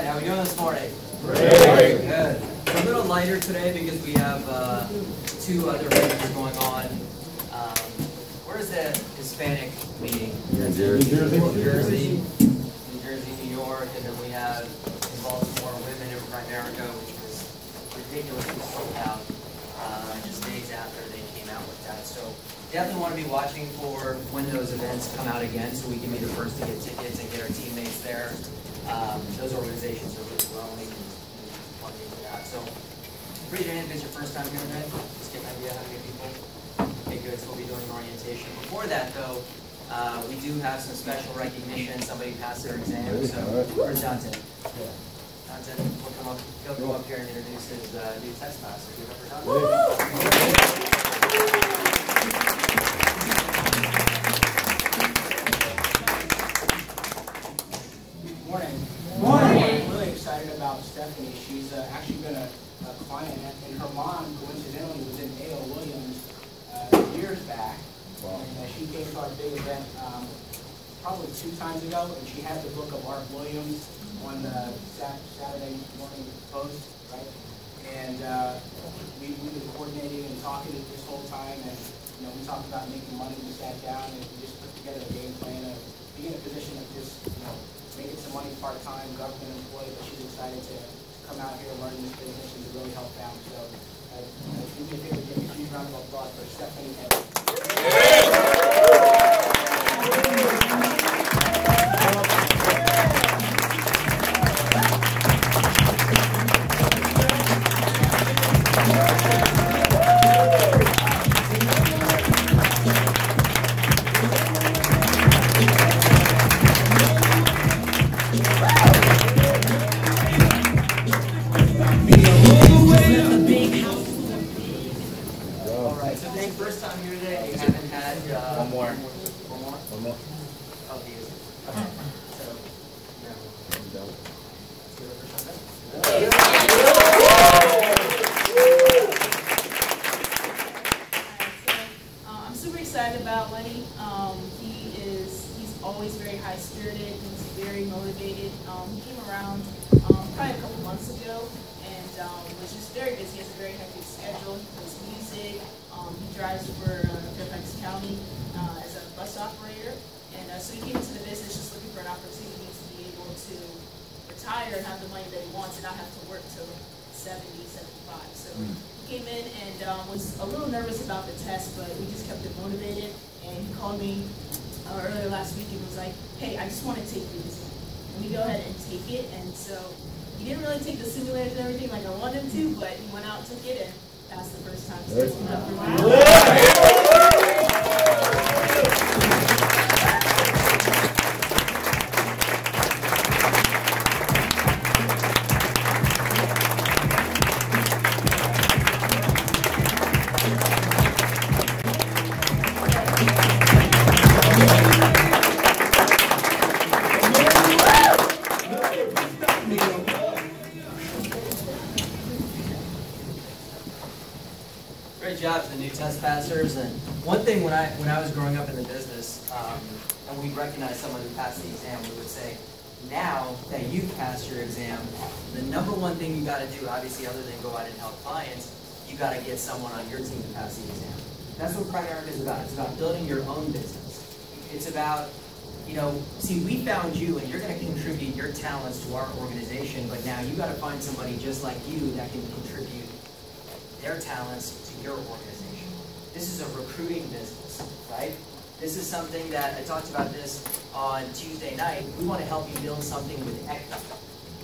right, how are we doing this morning? Great. Good. We're a little lighter today because we have two other meetings going on. Where's the Hispanic meeting? New Jersey. New Jersey, New York, and then we have in Baltimore women in Primerica, which was ridiculously sold out just days after they came out with that. So definitely want to be watching for when those events come out again so we can be the first to get tickets and get our teammates there. Those organizations are really growing and funding for that. So raise your hand if it's your first time here today. Just get an idea how many people. Okay, good. So we'll be doing orientation. Before that, though, we do have some special recognition. Somebody passed their exam. So where's Dante? Dante, he'll come up here and introduce his new test passer. Give it up for Dante. I'm really excited about Stephanie. She's actually been a client, and her mom, coincidentally, was in A.O. Williams years back. Wow. And she came to our big event probably 2 times ago, and she had the book of Art Williams on the Saturday morning post, right? And we've been coordinating and talking this whole time, and we talked about making money. We sat down and we just put together a game plan of being in a position of just making some money part-time, government employee, but she's excited to come out here and learn this business and to really help out. So do me a favor, give me a huge round of applause for Stephanie. He's always very high-spirited. He's very motivated. He came around probably a couple months ago and was just very busy. He has a very hectic schedule. He plays music. He drives for Fairfax County as a bus operator. And so he came into the business just looking for an opportunity to be able to retire and have the money that he wants and not have to work till 70, 75. So he came in and was a little nervous about the test, but we just kept him motivated. And he called me earlier last week and was like, hey, I just want to take the exam. Let me go ahead and take it. And so he didn't really take the simulators and everything like I wanted him to, but he went out and took it and passed the first time. So he's up for Great job to the new test passers. And one thing when I was growing up in the business, and we'd recognize someone who passed the exam, we would say, now that you've passed your exam, the #1 thing you got to do, obviously, other than go out and help clients, you got to get someone on your team to pass the exam. That's what Primerica is about. It's about building your own business. It's about, see, we found you, and you're going to contribute your talents to our organization, but now you got to find somebody just like you that can contribute their talents to your organization. This is a recruiting business, right? This is something that I talked about this on Tuesday night. We want to help you build something with equity.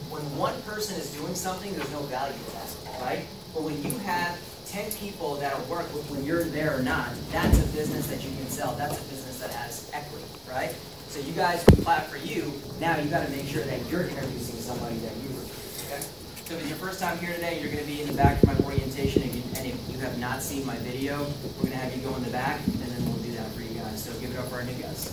When one person is doing something, there's no value to that, right? But when you have 10 people that'll work with when you're there or not, that's a business that you can sell. That's a business that has equity, right? So you guys, we clap for you. Now you got to make sure that you're introducing somebody that you recruit, okay? So if it's your first time here today, you're going to be in the back for my orientation. And if you have not seen my video, we're going to have you go in the back, and then we'll do that for you guys. So give it up for our new guys.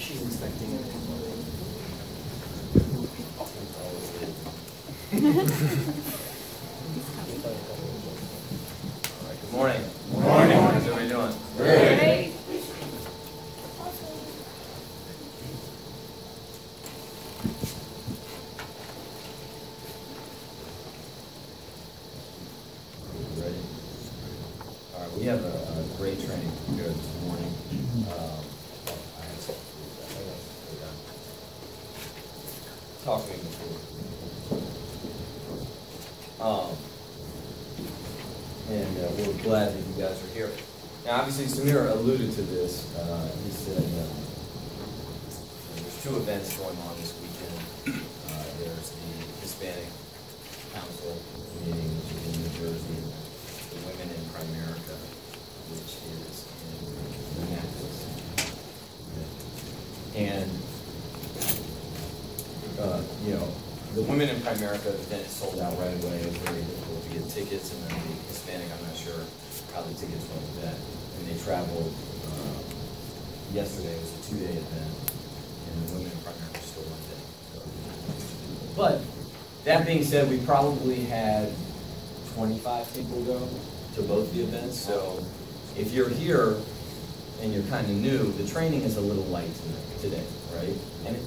She's inspecting everything. Good morning. Good morning. How's everybody doing? Great. Ready? All right, we have a great training here this morning. I had some talk to me before. And we're glad that you guys are here. Now, obviously, Samir alluded to this. He said there's two events going on this weekend. There's the Hispanic Council meeting, which is in New Jersey, and the Women in Primerica, which is in Minneapolis. And, the Women in Primerica event sold out right away. It was very difficult to get tickets, and then the Hispanic, I'm not sure how the tickets went with that. And they traveled, yesterday was a 2-day event, and the Women in Primerica still one day. So. But, that being said, we probably had 25 people go to both the events, so if you're here and you're kind of new, the training is a little light today, right?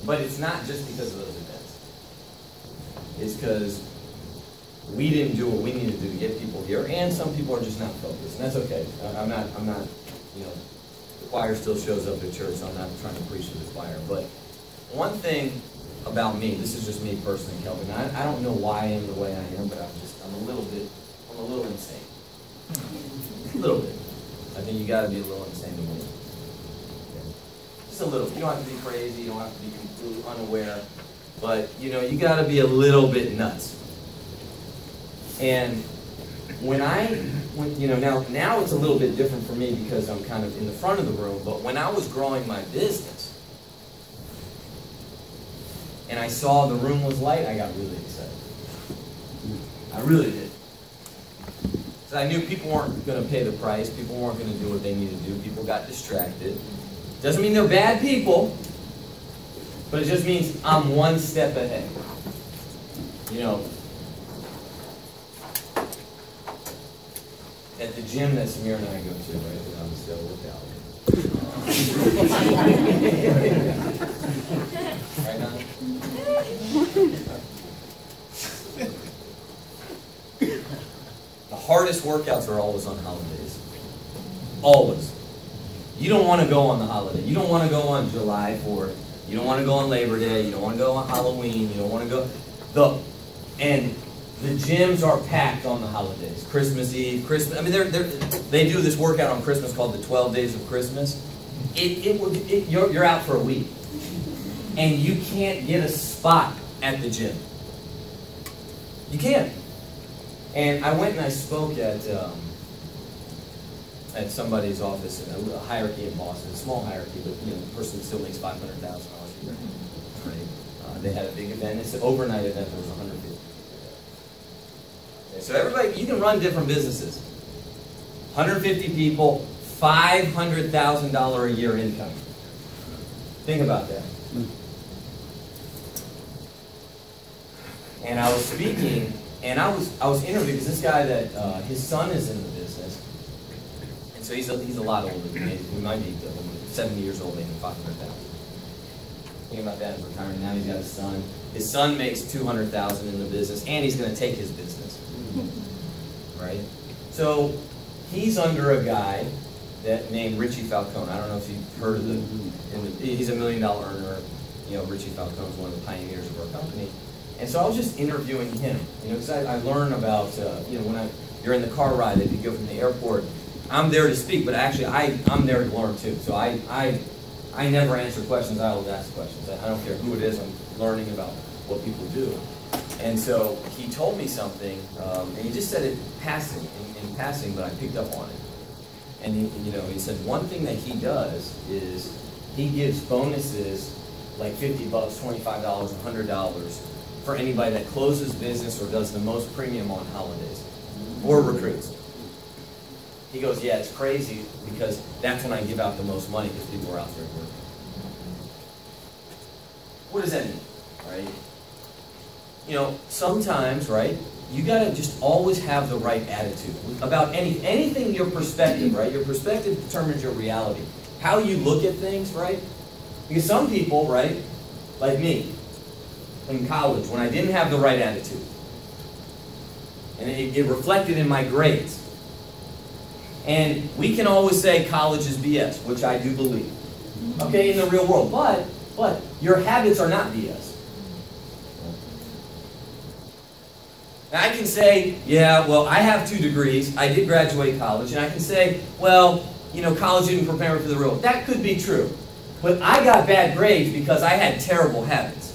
But it's not just because of those events. It's because we didn't do what we needed to do to get people here, and some people are just not focused, and that's okay. I'm not, the choir still shows up at church, so I'm not trying to preach to the choir. But one thing about me, this is just me personally, Kelvin, I don't know why I am the way I am, but I'm a little insane. A little bit. I think you gotta be a little insane to win. Just a little. You don't have to be crazy, you don't have to be completely unaware, but you gotta be a little bit nuts. And now it's a little bit different for me because I'm kind of in the front of the room, but when I was growing my business, and I saw the room was light, I got really excited. I really did. So I knew people weren't going to pay the price, people weren't going to do what they needed to do, people got distracted. Doesn't mean they're bad people, but it just means I'm one step ahead. At the gym that Samir and I go to, right, because I'm still workout. Right, Don? The hardest workouts are always on holidays. Always. You don't want to go on the holiday. You don't want to go on July 4th. You don't want to go on Labor Day. You don't want to go on Halloween. You don't want to go. And the gyms are packed on the holidays. Christmas Eve, Christmas. I mean, they do this workout on Christmas called the 12 Days of Christmas. You're out for a week. And you can't get a spot at the gym. You can't. And I went and I spoke at somebody's office in a hierarchy in Boston, a small hierarchy, but the person still makes $500,000 a year. Right? They had a big event. It's an overnight event. There was 150 people there. So everybody, you can run different businesses. 150 people, $500,000 a year income. Think about that. And I was speaking, and I was interviewed because this guy that his son is in the business, and so he's a lot older than me. He might be 70 years old, making $500,000. Think about that, he's retiring now. He's got a son. His son makes $200,000 in the business, and he's going to take his business, right? So he's under a guy named Richie Falcone. I don't know if you've heard of him. He's $1 million earner. Richie Falcone is one of the pioneers of our company. And so I was just interviewing him, because I learn about, when you're in the car ride, if you go from the airport, I'm there to speak, but actually I'm there to learn too. So I never answer questions, I always ask questions. I don't care who it is, I'm learning about what people do. And so he told me something, and he just said it in passing, but I picked up on it. And he said one thing that he does is he gives bonuses like $50, $25, $100 for anybody that closes business or does the most premium on holidays or recruits. He goes, yeah, it's crazy because that's when I give out the most money because people are out there working. What does that mean, right? You know, sometimes, right, you gotta just always have the right attitude about anything, your perspective, right? Your perspective determines your reality. How you look at things, right? Because some people, right, like me, in college, when I didn't have the right attitude, and it reflected in my grades. And we can always say college is BS, which I do believe, okay, in the real world. But your habits are not BS. And I can say, yeah, well, I have 2 degrees. I did graduate college. And I can say, well, you know, college didn't prepare me for the real world. That could be true. But I got bad grades because I had terrible habits.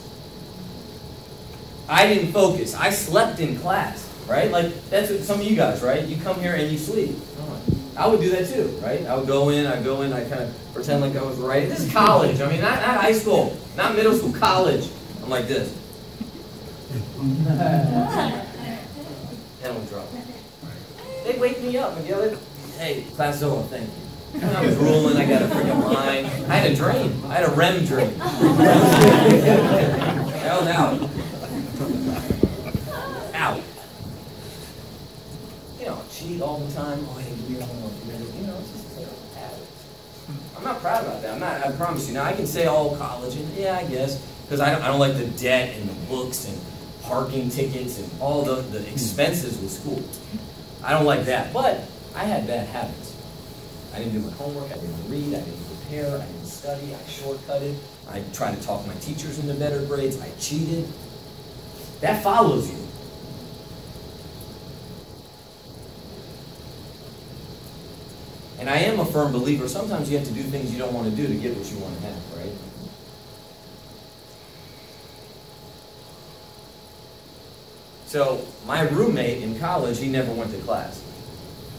I didn't focus. I slept in class, right? Like, that's what some of you guys, right? You come here and you sleep. I would do that too, right? I would go in, I kind of pretend like I was right. This is college. I mean, not high school, not middle school, college. I'm like this. And I'll drop. They wake me up and yell, hey, class is over, thank you. And I was drooling, I got a freaking line. I had a dream. I had a REM dream. I was out. Out. You know, cheat all the time. Oh, hey, give me your homework. You know, it's just habits. I'm not proud about that. I promise you. Now, I can say all college, and yeah, I guess, because I don't like the debt and the books and parking tickets and all the expenses with school. I don't like that. But I had bad habits. I didn't do my homework. I didn't read. I didn't prepare. I didn't study. I shortcutted. I tried to talk my teachers into better grades. I cheated. That follows you. And I am a firm believer, sometimes you have to do things you don't want to do to get what you want to have, right? So, my roommate in college, he never went to class.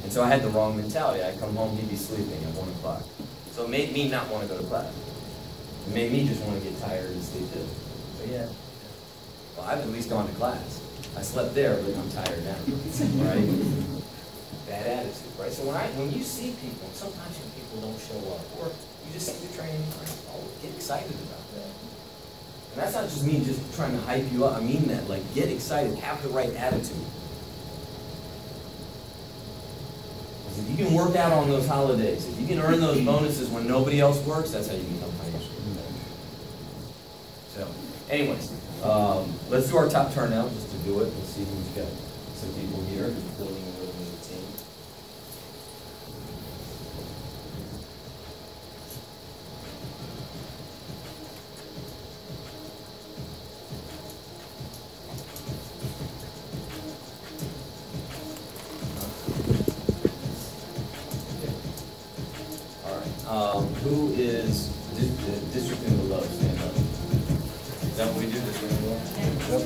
And so I had the wrong mentality. I'd come home, he'd be sleeping at 1 o'clock. So it made me not want to go to class. It made me just want to get tired and sleep too. So yeah, well, I've at least gone to class. I slept there, but I'm tired now, right? Bad attitude, right? So when you see people, sometimes when people don't show up, or you just see the training, oh, get excited about that. And that's not just me just trying to hype you up. I mean that, like, get excited, have the right attitude. Because if you can work out on those holidays, if you can earn those bonuses when nobody else works, that's how you become financially independent. So, anyways, let's do our top turn now, just to do it. Let's see who's got some people here who's building a little bit of a team. Who is district and below? Stand up. Is that what we do? District and below? Yep.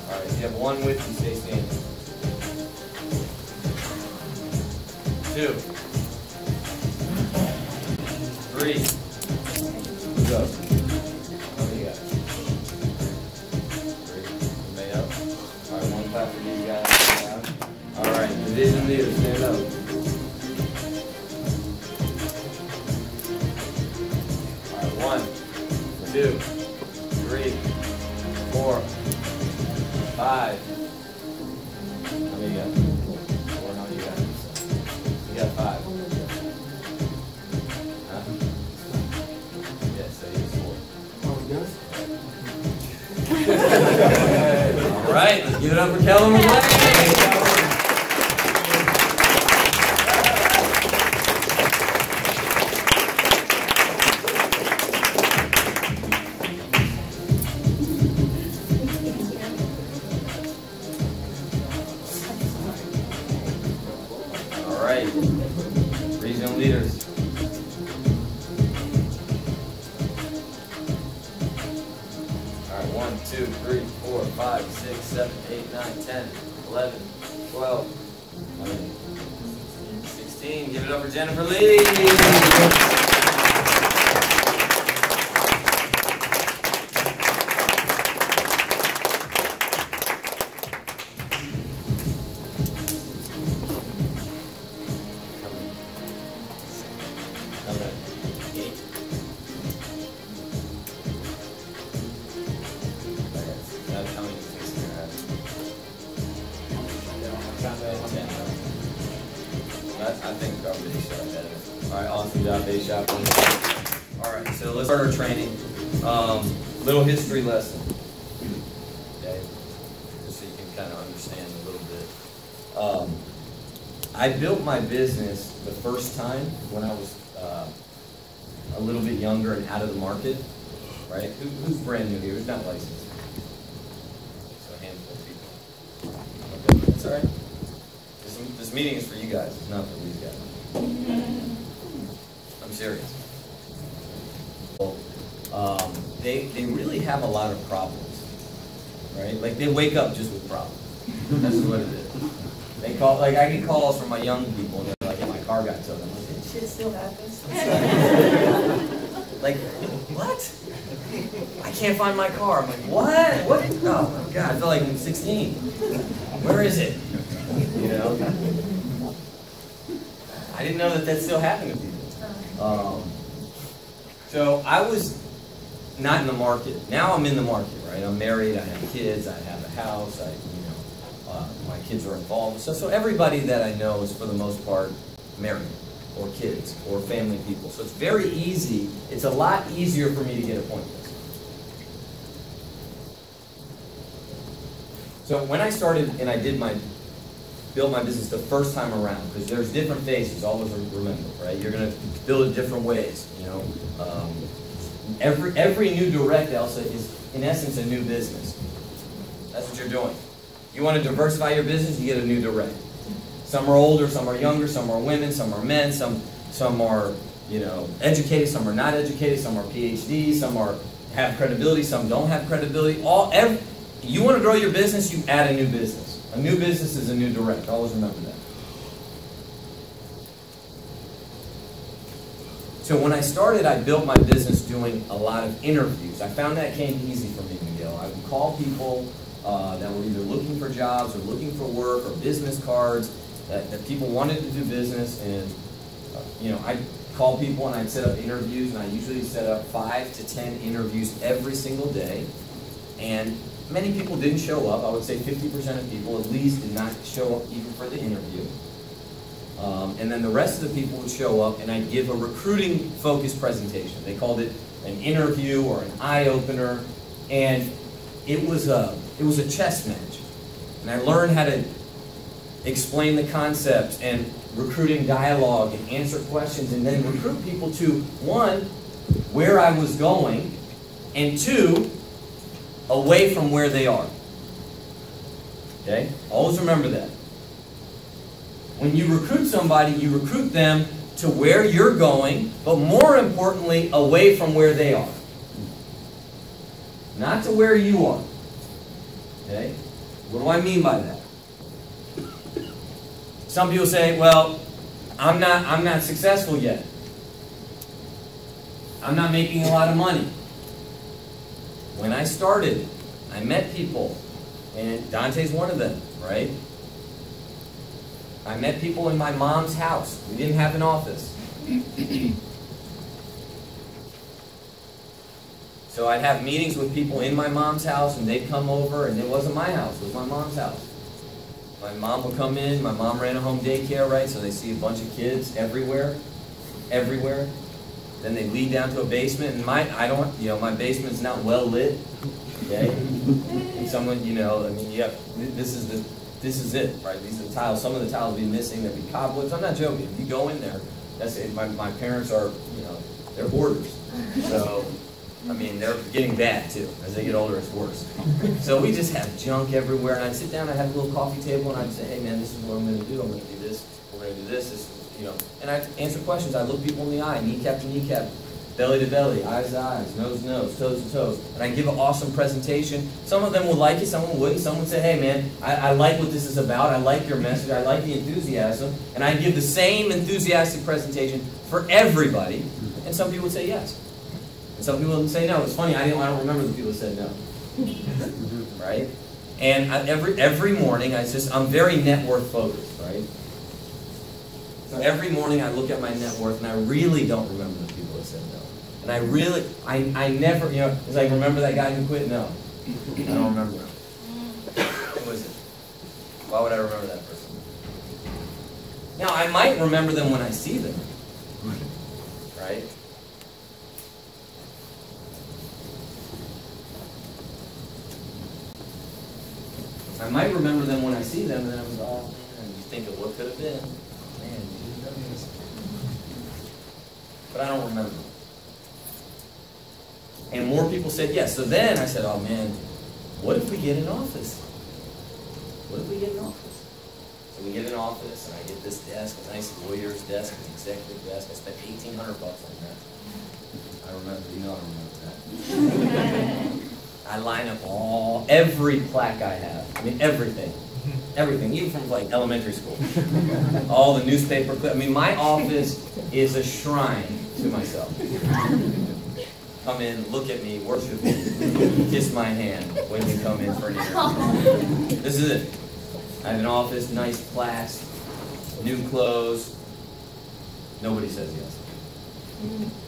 All right. If you have one with you, stay standing. 2, 3. Go. How many you got? 3. Everybody up? All right. One clap for these guys. All right. Division leaders, stand up. All right. 1, 2, 3, 4, 5. How many you got? 4. How many you got? You got 5. Huh? Yes, so you have 4. All right, let's give it up for Kelvin McLean. All right, regional leaders. All right, 1, 2, 3, 4, 5, 6, 7, 8, 9, 10, 11, 12, 16. Give it up for Jennifer Lee. All right, awesome job, A shop. All right, so let's start our training. Little history lesson. Okay, just so you can kind of understand a little bit. I built my business the first time when I was a little bit younger and out of the market. Right? Who's brand new here? Who's not licensed? So a handful of people. Okay, that's all right. This meeting is for you guys. It's not for these guys. I'm serious. They really have a lot of problems, right? Like they wake up just with problems. That's what it is. They call, like I get calls from my young people, and they're like, "Yeah, my car got towed." I'm like, "This shit still happens." Like, what? I can't find my car. I'm like, what? What? Oh my God! I feel like I'm 16. Where is it? You know. I didn't know that still happened to people. So I was not in the market. Now I'm in the market, right? I'm married. I have kids. I have a house. My kids are involved. So everybody that I know is for the most part married, or kids, or family people. So it's very easy. It's a lot easier for me to get appointments. So when I started and I built my business the first time around, because there's different phases, always remember, right? You're going to build it different ways, you know. Every new direct, Elsa, is in essence a new business. That's what you're doing. You want to diversify your business, you get a new direct. Some are older, some are younger, some are women, some are men, some are, you know, educated, some are not educated, some are PhDs, some have credibility, some don't have credibility. You want to grow your business, you add a new business. A new business is a new direct. Always remember that. So when I started, I built my business doing a lot of interviews. I found that came easy for me, Miguel. I would call people that were either looking for jobs or looking for work or business cards that people wanted to do business. And, you know, I'd call people and I'd set up interviews, and I usually set up 5 to 10 interviews every single day. And many people didn't show up. I would say 50% of people at least did not show up even for the interview. And then the rest of the people would show up, and I'd give a recruiting-focused presentation. They called it an interview or an eye-opener, and it was a chess match. And I learned how to explain the concepts and recruiting dialogue and answer questions, and then recruit people to, 1, where I was going, and 2, away from where they are. Okay? Always remember that. When you recruit somebody, you recruit them to where you're going, but more importantly, away from where they are. Not to where you are. Okay? What do I mean by that? Some people say, well, I'm not successful yet. I'm not making a lot of money. When I started, I met people, and Dante's one of them, right? I met people in my mom's house. We didn't have an office. So I'd have meetings with people in my mom's house, and they'd come over, and it wasn't my house, it was my mom's house. My mom would come in, my mom ran a home daycare, right? So they see a bunch of kids everywhere. Then they lead down to a basement, and my basement's not well lit, okay? And someone, I mean, this is it, right? These are the tiles. Some of the tiles will be missing. There'll be cobwebs. I'm not joking. If you go in there, that's it. My parents are, they're hoarders. So, I mean, they're getting bad too. As they get older, it's worse. So we just have junk everywhere. And I'd sit down, I'd have a little coffee table, and I'd say, hey man, this is what I'm going to do. I'm going to do this. We're going to do this. And I'd answer questions. I'd look people in the eye, kneecap to kneecap, belly to belly, eyes to eyes, nose to nose, toes to toes. And I'd give an awesome presentation. Some of them would like it, some wouldn't. Some would say, hey man, I like what this is about. I like your message. I like the enthusiasm. And I'd give the same enthusiastic presentation for everybody. And some people would say yes. And some people would say no. It's funny, I don't remember the people who said no. Right? And every morning, I'm very net worth focused, right? So every morning I look at my net worth, and I really don't remember the people that said no. And I never, it's like, remember that guy who quit? No. I don't remember him. Who was it? Why would I remember that person? Now, I might remember them when I see them, right? I might remember them when I see them, and then I'm like, oh man, you think of what could have been. Man, you didn't know this. But I don't remember. And more people said yes. So then I said, oh man, what if we get an office? What if we get an office? So we get an office, and I get this desk, a nice lawyer's desk, an executive desk. I spent $1,800 on that. I remember, you know I remember that. I line up every plaque I have. I mean, everything. Everything, even from like elementary school. All the newspaper clips. I mean, my office is a shrine to myself. Come in, look at me, worship me, kiss my hand when you come in for an interview. This is it. I have an office, nice plaques, new clothes. Nobody says yes.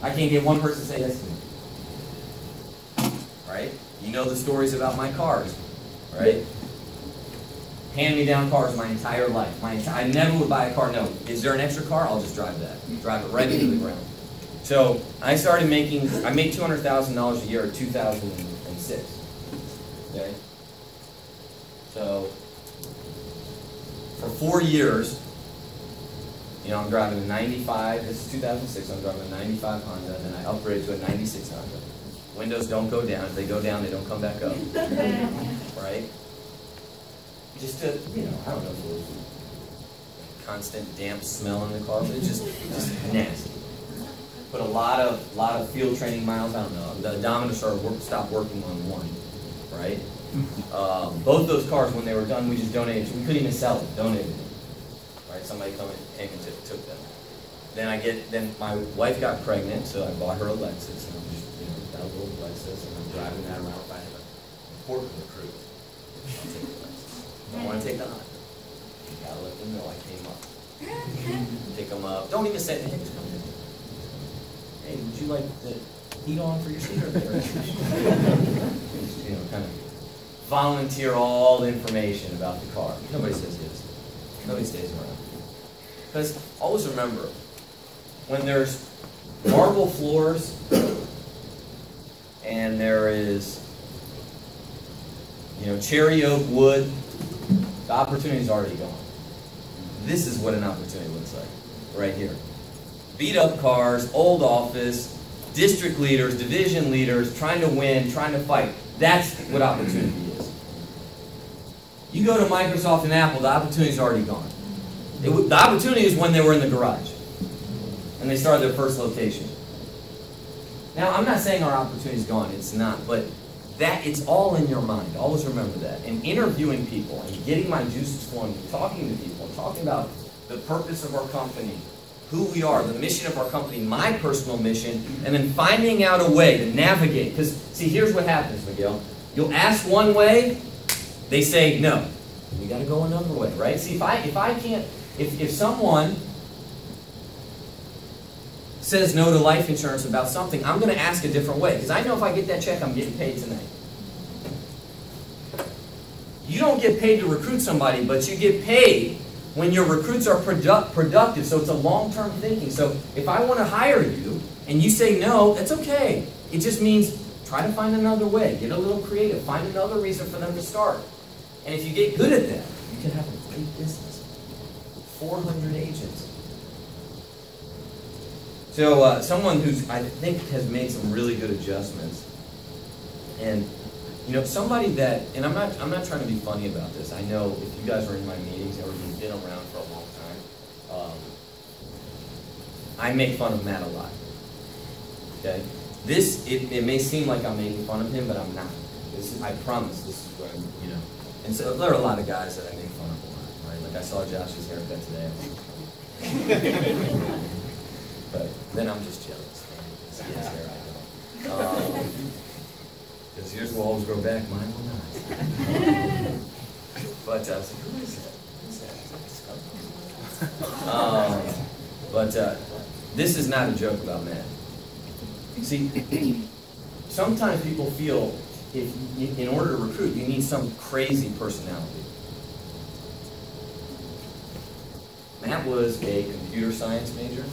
I can't get one person to say yes to me. Right? You know the stories about my cars, right? Hand-me-down cars my entire life. I never would buy a car. No, is there an extra car? I'll just drive that. Drive it right into the ground. So I started making, I made $200,000 a year in 2006. Okay? So for 4 years, you know, I'm driving a 95, this is 2006, I'm driving a 95 Honda, then I upgraded to a 96 Honda. Windows don't go down. If they go down, they don't come back up. Right? Just to, you know, I don't know if it was constant damp smell in the car, but it's just nasty. Put a lot of field training miles, I don't know. The odometer stopped working on one, right? Both those cars, when they were done, we just donated. We couldn't even sell them, donated them. Right? Somebody came and took them. Then my wife got pregnant, so I bought her a Lexus. And I'm just, you know, got a little Lexus, and I'm driving that around. If I have an important recruit, I'll take the Lexus. I want to take the Honda. You gotta let them know I came up. Pick them up. Don't even say, hey, just come in. Hey, would you like the heat on for your seat or there? You know, kind of volunteer all the information about the car. Nobody says yes. Nobody stays around. Because always remember, when there's marble floors and there is, you know, cherry oak wood, the opportunity's already gone. This is what an opportunity looks like, right here. Beat up cars, old office, district leaders, division leaders, trying to win, trying to fight. That's what opportunity is. You go to Microsoft and Apple, the opportunity's already gone. The opportunity is when they were in the garage and they started their first location. Now, I'm not saying our opportunity's gone. It's not. But it's all in your mind. Always remember that. And interviewing people and getting my juices flowing, talking to people, talking about the purpose of our company, who we are, the mission of our company, my personal mission, and then finding out a way to navigate. Because, see, here's what happens, Miguel. You'll ask one way, they say no. You got to go another way, right? See, if someone says no to life insurance about something, I'm going to ask a different way. Because I know if I get that check, I'm getting paid tonight. You don't get paid to recruit somebody, but you get paid when your recruits are productive. So it's a long-term thinking. So if I want to hire you and you say no, that's okay. It just means try to find another way. Get a little creative. Find another reason for them to start. And if you get good at that, you can have a great business. 400 agents. So someone who's, I think, has made some really good adjustments. And, you know, somebody that, and I'm not trying to be funny about this. I know if you guys are in my meetings or you've been around for a long time, I make fun of Matt a lot. Okay? It may seem like I'm making fun of him, but I'm not. I promise this is what I'm, you know. And so there are a lot of guys that I make fun of a lot, right? Like I saw Josh's haircut today. But then I'm just jealous. Man. He has hair, I don't. Because yours will always grow back, mine will not. But I was like, who is that? But this is not a joke about Matt. See, sometimes people feel in order to recruit, you need some crazy personality. Matt was a computer science major.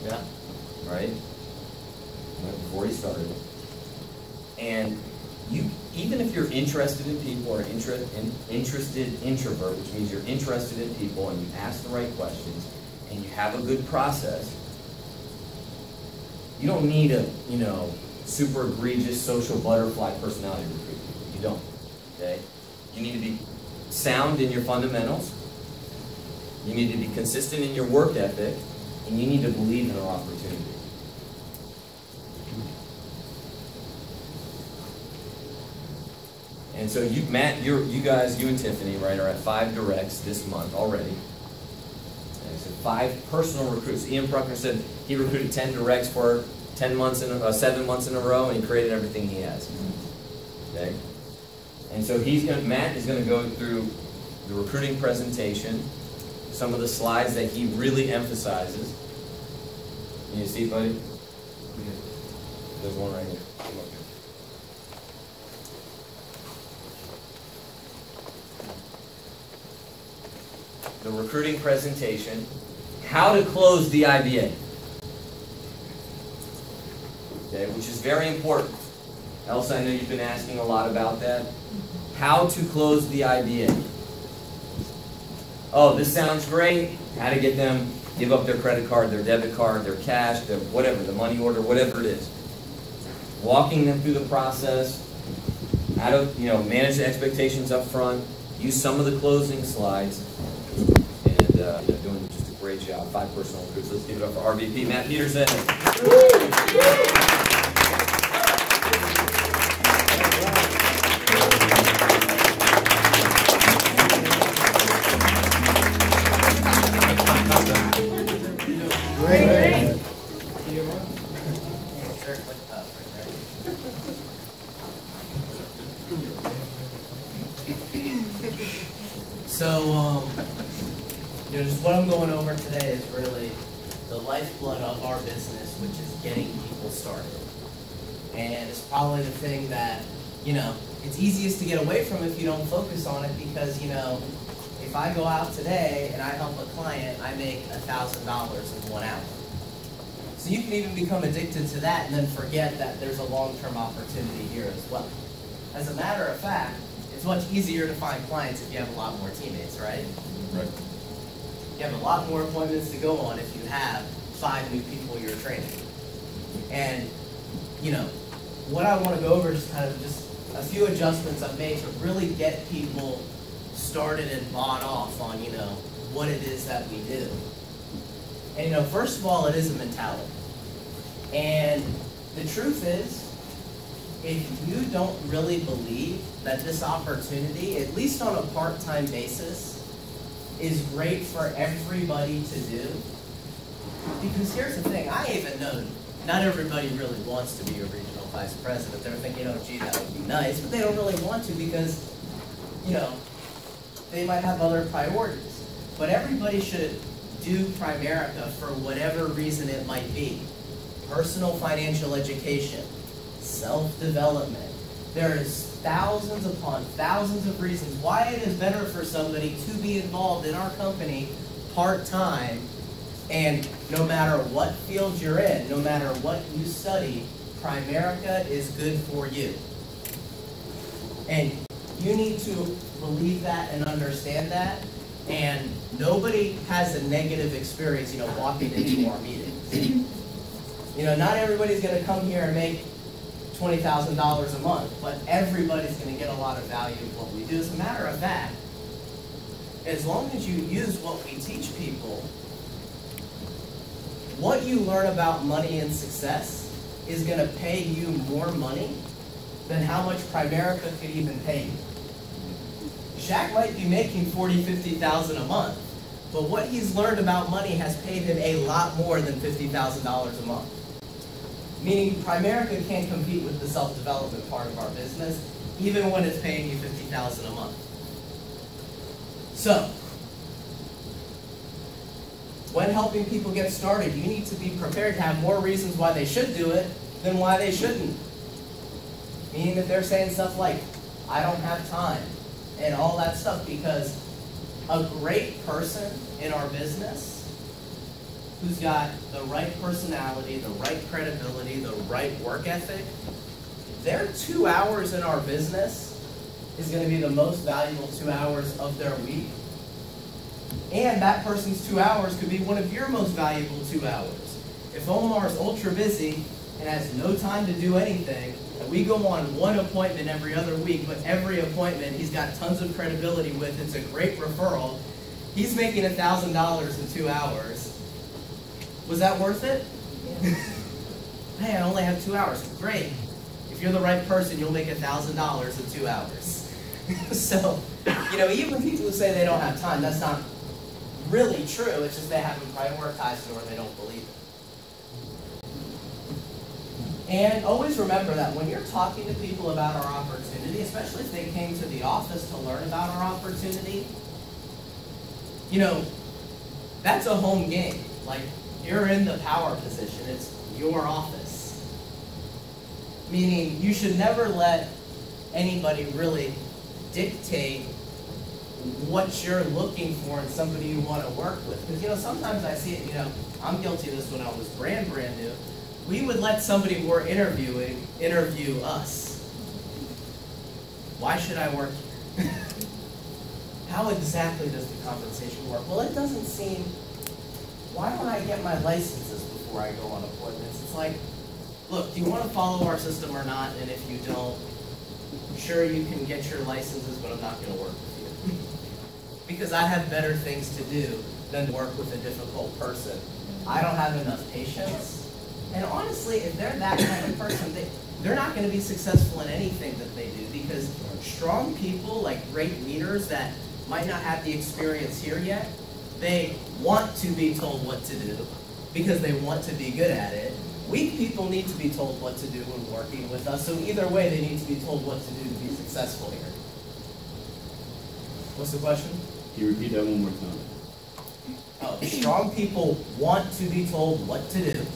Yeah. Right? Before he started. And even if you're interested in people or interested introvert, which means you're interested in people and you ask the right questions and you have a good process, you don't need a, super egregious social butterfly personality to recruit people. You don't. Okay? You need to be sound in your fundamentals. You need to be consistent in your work ethic, and you need to believe in our opportunity. And so Matt, you guys, you and Tiffany, right, are at 5 directs this month already. And so 5 personal recruits. Ian Bruckner said he recruited 10 directs for 7 months in a row, and he created everything he has. Okay? And so Matt is going to go through the recruiting presentation, some of the slides that he really emphasizes. Can you see, buddy? There's one right here. Come up here. The recruiting presentation, how to close the IBA. Okay, which is very important. Elsa, I know you've been asking a lot about that. How to close the IBA. Oh, this sounds great. How to get them give up their credit card, their debit card, their cash, their whatever, the money order, whatever it is. Walking them through the process. How to manage the expectations up front. Use some of the closing slides. And doing just a great job. 5 personal recruits. Let's give it up for RVP Matt Peterson. So, just what I'm going over today is really the lifeblood of our business, which is getting people started. And it's probably the thing that, it's easiest to get away from if you don't focus on it because, if I go out today and I help a client, I make $1,000 in 1 hour. So you can even become addicted to that and then forget that there's a long-term opportunity here as well. As a matter of fact, it's much easier to find clients if you have a lot more teammates, right? Right. You have a lot more appointments to go on if you have 5 new people you're training. And, what I want to go over is kind of just a few adjustments I've made to really get people started and bought off on, what it is that we do. And, first of all, it is a mentality. And the truth is, if you don't really believe that this opportunity, at least on a part-time basis, is great for everybody to do, because here's the thing, I even know not everybody really wants to be a regional vice president. They're thinking, gee, that would be nice, but they don't really want to because, they might have other priorities. But everybody should do Primerica for whatever reason it might be. Personal financial education, self-development. There is thousands upon thousands of reasons why it is better for somebody to be involved in our company part-time, and no matter what field you're in, no matter what you study, Primerica is good for you. And you need to believe that and understand that, and nobody has a negative experience, walking into our meetings. Not everybody's going to come here and make $20,000 a month, but everybody's going to get a lot of value in what we do. As a matter of fact, as long as you use what we teach people, what you learn about money and success is going to pay you more money than how much Primerica could even pay you. Shaq might be making $40,000, $50,000 a month, but what he's learned about money has paid him a lot more than $50,000 a month. Meaning Primerica can't compete with the self-development part of our business, even when it's paying you $50,000 a month. So, when helping people get started, you need to be prepared to have more reasons why they should do it than why they shouldn't. Meaning that they're saying stuff like, I don't have time, and all that stuff, because a great person in our business who's got the right personality, the right credibility, the right work ethic, their 2 hours in our business is going to be the most valuable 2 hours of their week. And that person's 2 hours could be one of your most valuable 2 hours. If Omar's ultra busy and has no time to do anything, and we go on one appointment every other week, but every appointment he's got tons of credibility with, it's a great referral, he's making $1,000 in 2 hours. Was that worth it? Hey, I only have 2 hours. Great. If you're the right person, you'll make $1,000 in 2 hours. So, even people who say they don't have time, that's not really true. It's just they haven't prioritized it or they don't believe it. And always remember that when you're talking to people about our opportunity, especially if they came to the office to learn about our opportunity, that's a home game. Like, you're in the power position. It's your office. Meaning, you should never let anybody really dictate what you're looking for in somebody you want to work with. Because, sometimes I see it, I'm guilty of this when I was brand new. We would let somebody we're interviewing interview us. Why should I work here? How exactly does the compensation work? Well, it doesn't seem, why don't I get my licenses before I go on appointments? It's like, look, do you want to follow our system or not? And if you don't, sure, you can get your licenses, but I'm not going to work with you. Because I have better things to do than to work with a difficult person. I don't have enough patience. And honestly, if they're that kind of person, they're not going to be successful in anything that they do. Because strong people, like great leaders that might not have the experience here yet, they want to be told what to do because they want to be good at it. Weak people need to be told what to do when working with us, so either way they need to be told what to do to be successful here. What's the question? Can you repeat that one more time? Oh, strong people want to be told what to do,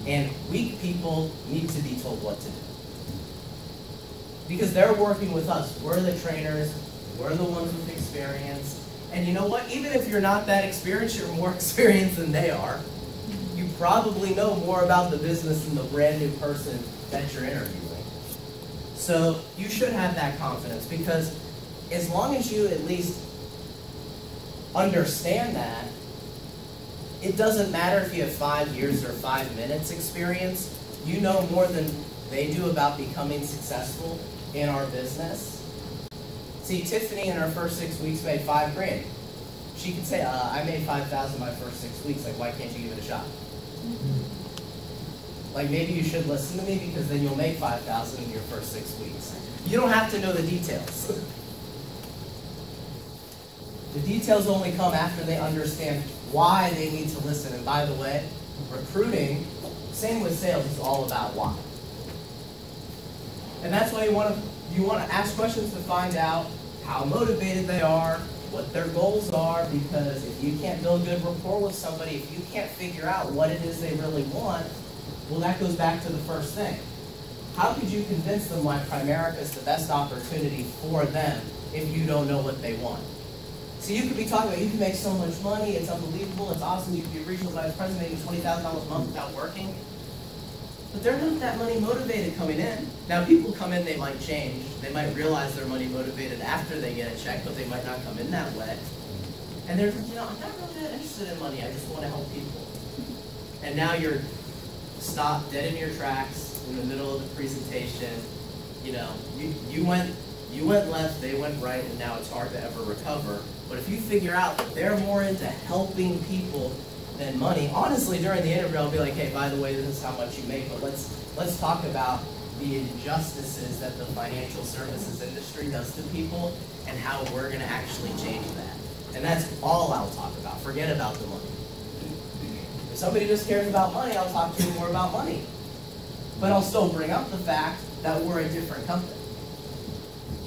and weak people need to be told what to do. Because they're working with us. We're the trainers, we're the ones with experience, and you know what? Even if you're not that experienced, you're more experienced than they are. You probably know more about the business than the brand new person that you're interviewing. So you should have that confidence, because as long as you at least understand that, it doesn't matter if you have 5 years or 5 minutes experience, you know more than they do about becoming successful in our business. See, Tiffany in her first 6 weeks made $5,000. She could say, I made $5,000 my first 6 weeks, like, why can't you give it a shot? Like, maybe you should listen to me, because then you'll make $5,000 in your first 6 weeks. You don't have to know the details. The details only come after they understand why they need to listen. And by the way, recruiting, same with sales, is all about why. And that's why you want to ask questions to find out how motivated they are, what their goals are, because if you can't build good rapport with somebody, if you can't figure out what it is they really want, well, that goes back to the first thing. How could you convince them why Primerica is the best opportunity for them if you don't know what they want? So you could be talking about, you can make so much money, it's unbelievable, it's awesome, you could be a regional vice president making $20,000 a month without working. But they're not that money motivated coming in. Now, people come in, they might change. They might realize they're money motivated after they get a check, but they might not come in that way. And they're, I'm not really that interested in money, I just want to help people. And now you're stopped dead in your tracks in the middle of the presentation. You went left, they went right, and now it's hard to ever recover. But if you figure out that they're more into helping people than money, honestly, during the interview, I'll be like, hey, by the way, this is how much you make, but let's talk about the injustices that the financial services industry does to people and how we're going to actually change that. And that's all I'll talk about. Forget about the money. If somebody just cares about money, I'll talk to them more about money. But I'll still bring up the fact that we're a different company.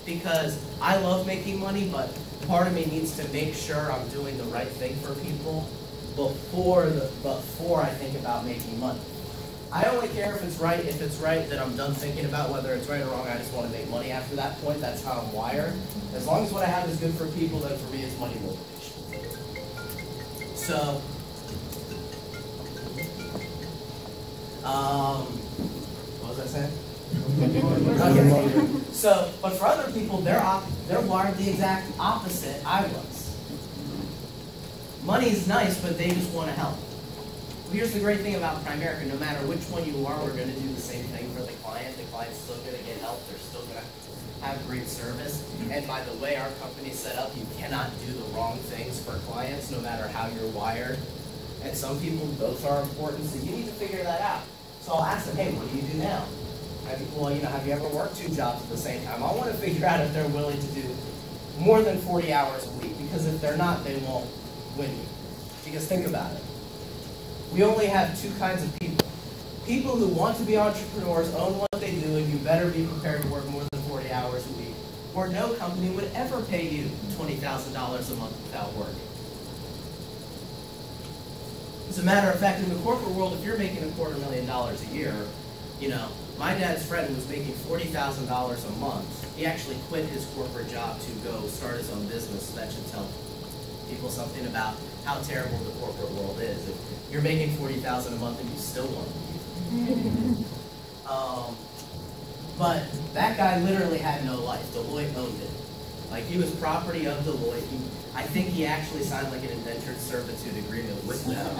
Because I love making money, but part of me needs to make sure I'm doing the right thing for people before I think about making money. I only care if it's right. If it's right, then I'm done thinking about whether it's right or wrong. I just want to make money after that point. That's how I'm wired. As long as what I have is good for people, then for me it's money motivation. So, what was I saying? Okay. So, but for other people, they're wired the exact opposite I was. Money's nice, but they just want to help. Well, here's the great thing about Primerica. No matter which one you are, we're going to do the same thing for the client. The client's still going to get help. They're still going to have great service. And by the way our company's set up, you cannot do the wrong things for clients, no matter how you're wired. And some people, both are important, so you need to figure that out. So I'll ask them, hey, what do you do now? Have you ever worked 2 jobs at the same time? I want to figure out if they're willing to do more than 40 hours a week, because if they're not, they won't win you. Because think about it. We only have 2 kinds of people. People who want to be entrepreneurs, own what they do, and you better be prepared to work more than 40 hours a week, or no company would ever pay you $20,000 a month without working. As a matter of fact, in the corporate world, if you're making $250,000 a year, my dad's friend was making $40,000 a month. He actually quit his corporate job to go start his own business. So that should tell people something about how terrible the corporate world is. If you're making $40,000 a month and you still want to leave. But that guy literally had no life. Deloitte owned it. Like, he was property of Deloitte. I think he actually signed like an indentured servitude agreement with them.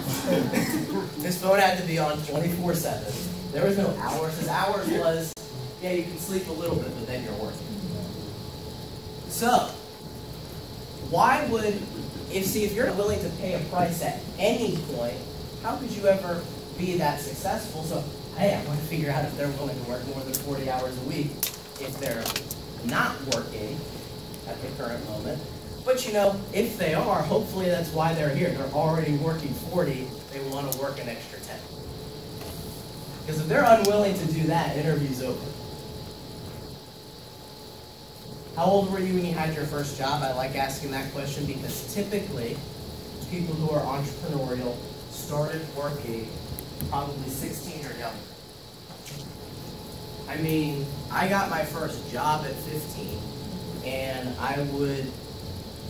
His phone had to be on 24/7. There was no hours. His hours was, yeah, you can sleep a little bit, but then you're working. So, why would, if you're not willing to pay a price at any point, how could you ever be that successful? So, hey, I want to figure out if they're willing to work more than 40 hours a week if they're not working at the current moment. But if they are, hopefully that's why they're here. They're already working 40, they want to work an extra 10. Because if they're unwilling to do that, interview's over. How old were you when you had your first job? I like asking that question because typically people who are entrepreneurial started working probably 16 or younger. I mean, I got my first job at 15, and I would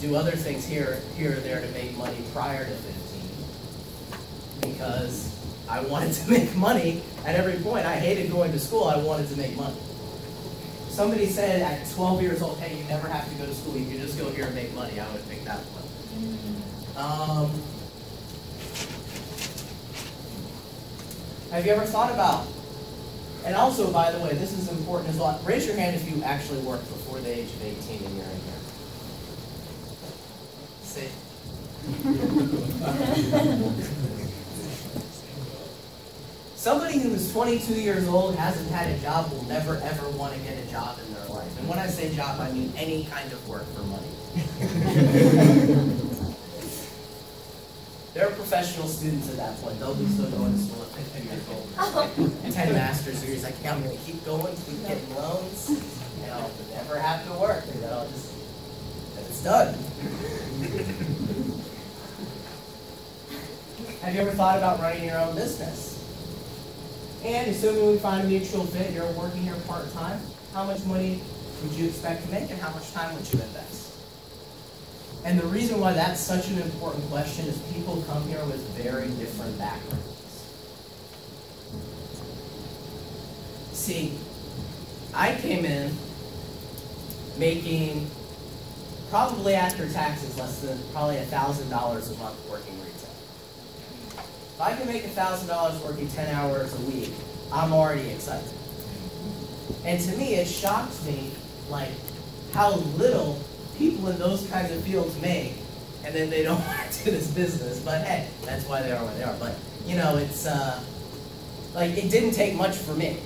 do other things here or there to make money prior to 15 because I wanted to make money at every point. I hated going to school. I wanted to make money. Somebody said at 12 years old, hey, you never have to go to school. You can just go here and make money. I would pick that one. Have you ever thought about, and also, by the way, this is important as well. Raise your hand if you actually worked before the age of 18 and you're in here. See? Somebody who is 22 years old, hasn't had a job, will never ever want to get a job in their life. And when I say job, I mean any kind of work for money. They're professional students at that point. They'll be still going to school at 15 years old. 10 master's degrees. Like, yeah, I'm going to keep going, keep getting loans. Never have to work. Just, it's done. Have you ever thought about running your own business? And assuming we find a mutual fit, you're working here part-time, how much money would you expect to make and how much time would you invest? And the reason why that's such an important question is people come here with very different backgrounds. See, I came in making, probably after taxes, less than probably $1,000 a month working retail. If I can make $1,000 working 10 hours a week, I'm already excited. And to me, it shocks me, like, how little people in those kinds of fields make, and then they don't want to do this business. But hey, that's why they are where they are. But, it's, like, it didn't take much for me.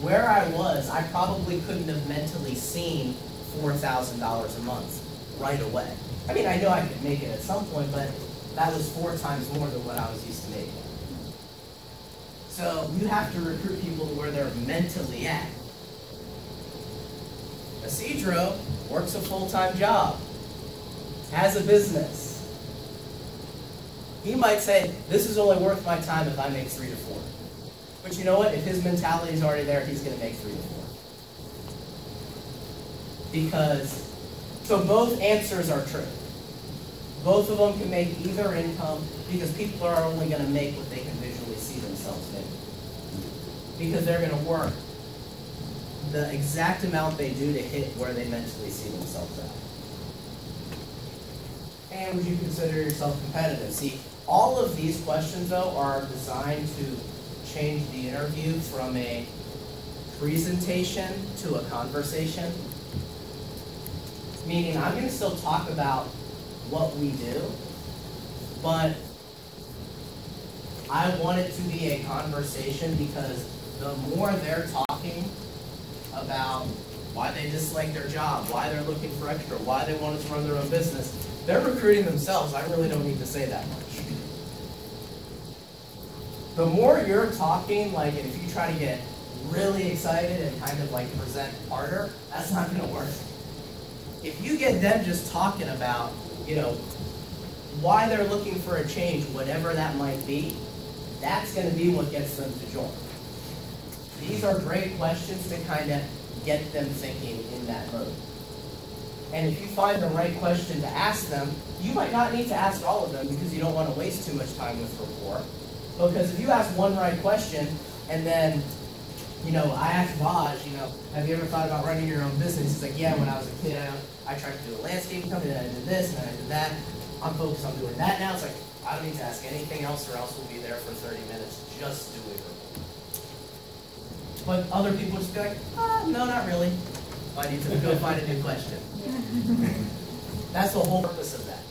Where I was, I probably couldn't have mentally seen $4,000 a month right away. I mean, I know I could make it at some point, but that was 4 times more than what I was used to making. So you have to recruit people to where they're mentally at. Isidro works a full-time job, has a business. He might say, this is only worth my time if I make 3 to 4. But you know what? If his mentality is already there, he's going to make 3 to 4. Because, so both answers are true. Both of them can make either income because people are only going to make what they can visually see themselves making. Because they're going to work the exact amount they do to hit where they mentally see themselves at. And would you consider yourself competitive? See, all of these questions, though, are designed to change the interview from a presentation to a conversation. Meaning, I'm going to still talk about what we do, but I want it to be a conversation because the more they're talking about why they dislike their job, why they're looking for extra, why they want to run their own business, they're recruiting themselves. I really don't need to say that much. The more you're talking, like, and if you try to get really excited and kind of like present harder, that's not going to work. If you get them just talking about, you know, why they're looking for a change, whatever that might be, that's going to be what gets them to join. These are great questions to kind of get them thinking in that mode. And if you find the right question to ask them, you might not need to ask all of them because you don't want to waste too much time with rapport. Because if you ask one right question and then, you know, I asked Raj, you know, have you ever thought about running your own business? He's like, yeah, when I was a kid, I tried to do a landscape company, then I did this, and then I did that. I'm focused on doing that now. It's like, I don't need to ask anything else or else we'll be there for 30 minutes just doing it. But other people just be like, no, not really. I need to go find a new question. That's the whole purpose of that.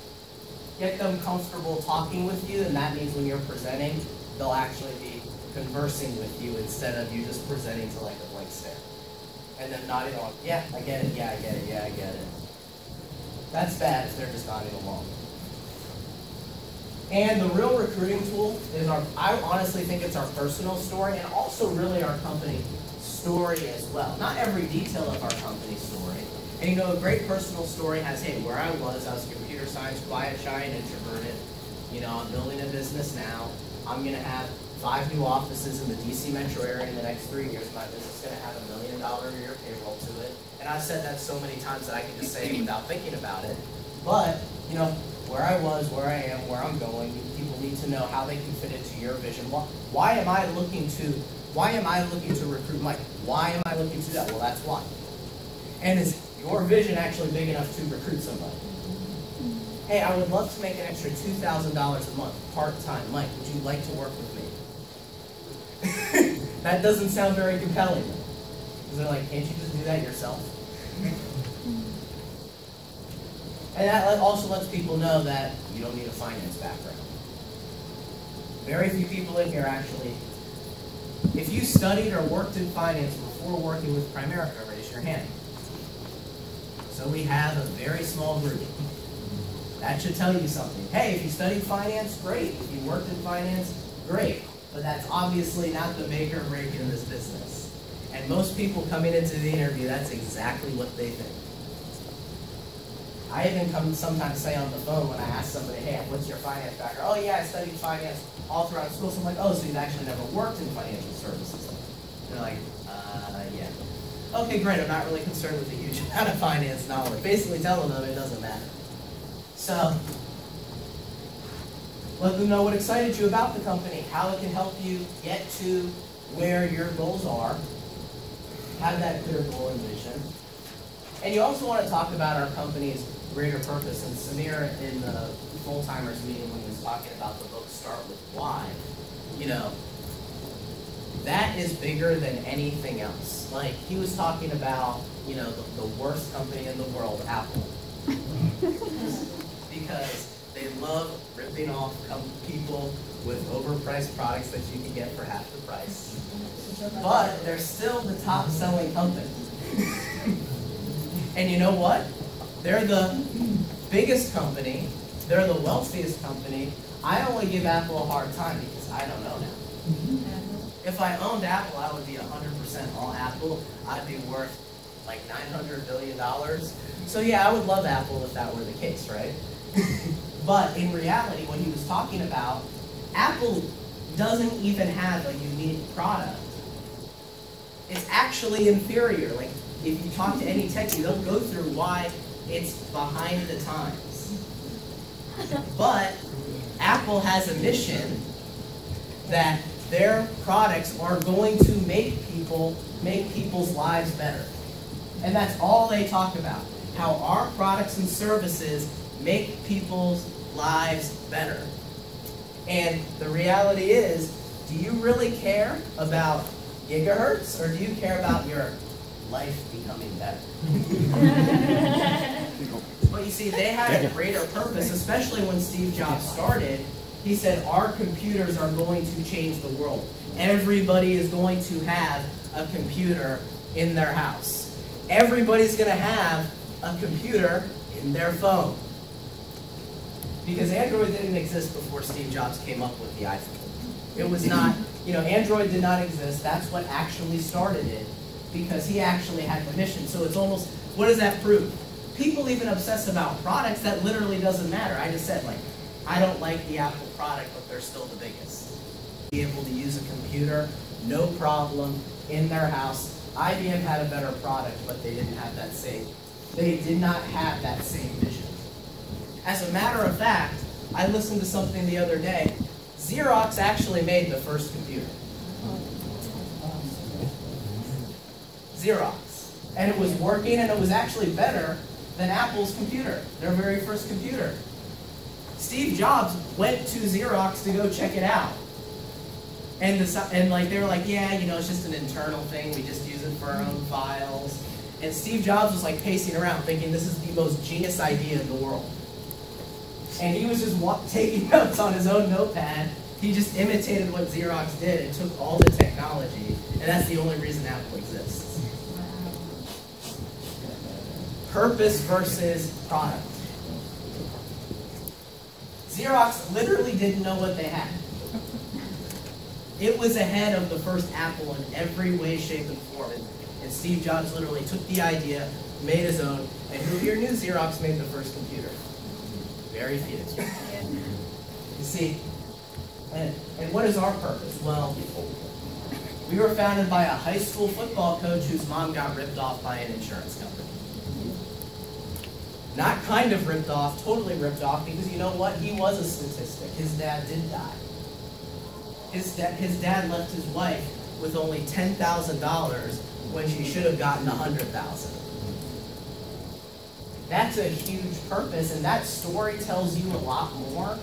Get them comfortable talking with you, and that means when you're presenting, they'll actually be conversing with you instead of you just presenting to like a blank stare. And then nodding along, yeah, I get it, yeah, I get it, yeah, I get it. That's bad if they're just nodding along. And the real recruiting tool is I honestly think it's our personal story and also really our company story as well. Not every detail of our company story. And you know, a great personal story has, hey, where I was computer science, quiet, shy, and introverted. You know, I'm building a business now. I'm going to have 5 new offices in the DC metro area in the next 3 years. My business is going to have $1 million a year payroll to it. And I've said that so many times that I can just say it without thinking about it. But, you know, where I was, where I am, where I'm going, people need to know how they can fit into your vision. Why am I looking to recruit Mike? Why am I looking to do that? Well, that's why. And is your vision actually big enough to recruit somebody? Hey, I would love to make an extra $2,000 a month, part-time. Mike, would you like to work with me? That doesn't sound very compelling. Because they're like, can't you just do that yourself? And that also lets people know that you don't need a finance background. Very few people in here actually, if you studied or worked in finance before working with Primerica, raise your hand. So we have a very small group. That should tell you something. Hey, if you studied finance, great. If you worked in finance, great. But that's obviously not the make or break in this business. And most people coming into the interview, that's exactly what they think. I even sometimes say on the phone when I ask somebody, hey, what's your finance background? Oh yeah, I studied finance all throughout school. So I'm like, oh, so you've actually never worked in financial services? And they're like, yeah. Okay, great, I'm not really concerned with a huge amount of finance knowledge. Basically telling them it doesn't matter. So, let them know what excited you about the company, how it can help you get to where your goals are, have that clear goal and vision. And you also want to talk about our company's greater purpose. And Samir, in the full-timers meeting when he was talking about the book Start With Why, you know, that is bigger than anything else. Like, he was talking about, you know, the worst company in the world, Apple. Because they love ripping off people with overpriced products that you can get for half the price. But they're still the top-selling company. And you know what? They're the biggest company. They're the wealthiest company. I only give Apple a hard time because I don't know now. If I owned Apple, I would be 100% all Apple. I'd be worth like $900 billion. So yeah, I would love Apple if that were the case, right? But in reality, what he was talking about, Apple doesn't even have a unique product. It's actually inferior. Like, if you talk to any techie, they'll go through why it's behind the times. But Apple has a mission that their products are going to make people's lives better. And that's all they talk about. How our products and services make people's lives better. And the reality is, do you really care about gigahertz, or do you care about your life becoming better? But you see, they had a greater purpose, especially when Steve Jobs started. He said, our computers are going to change the world. Everybody is going to have a computer in their house. Everybody's going to have a computer in their phone. Because Android didn't exist before Steve Jobs came up with the iPhone. It was not, Android did not exist. That's what actually started it, because he actually had the mission. So it's almost, what does that prove? People even obsess about products that literally doesn't matter. I just said, I don't like the Apple product, but they're still the biggest. Be able to use a computer, no problem, in their house. IBM had a better product, but they didn't have that same. They did not have that same vision. As a matter of fact, I listened to something the other day. Xerox actually made the first computer. Xerox. And it was working, and it was actually better than Apple's computer, their very first computer. Steve Jobs went to Xerox to go check it out. And they were like, yeah, it's just an internal thing. We just use it for our own files. And Steve Jobs was pacing around thinking this is the most genius idea in the world. And he was just taking notes on his own notepad. He just imitated what Xerox did and took all the technology. And that's the only reason Apple exists. Purpose versus product. Xerox literally didn't know what they had. It was ahead of the first Apple in every way, shape, and form. And Steve Jobs literally took the idea, made his own, and who here knew Xerox made the first computer? Very few. You see, and what is our purpose? Well, we were founded by a high school football coach whose mom got ripped off by an insurance company. Not kind of ripped off, totally ripped off, because you know what? He was a statistic. His dad did die. His dad left his wife with only $10,000 when she should have gotten $100,000. That's a huge purpose, and that story tells you a lot more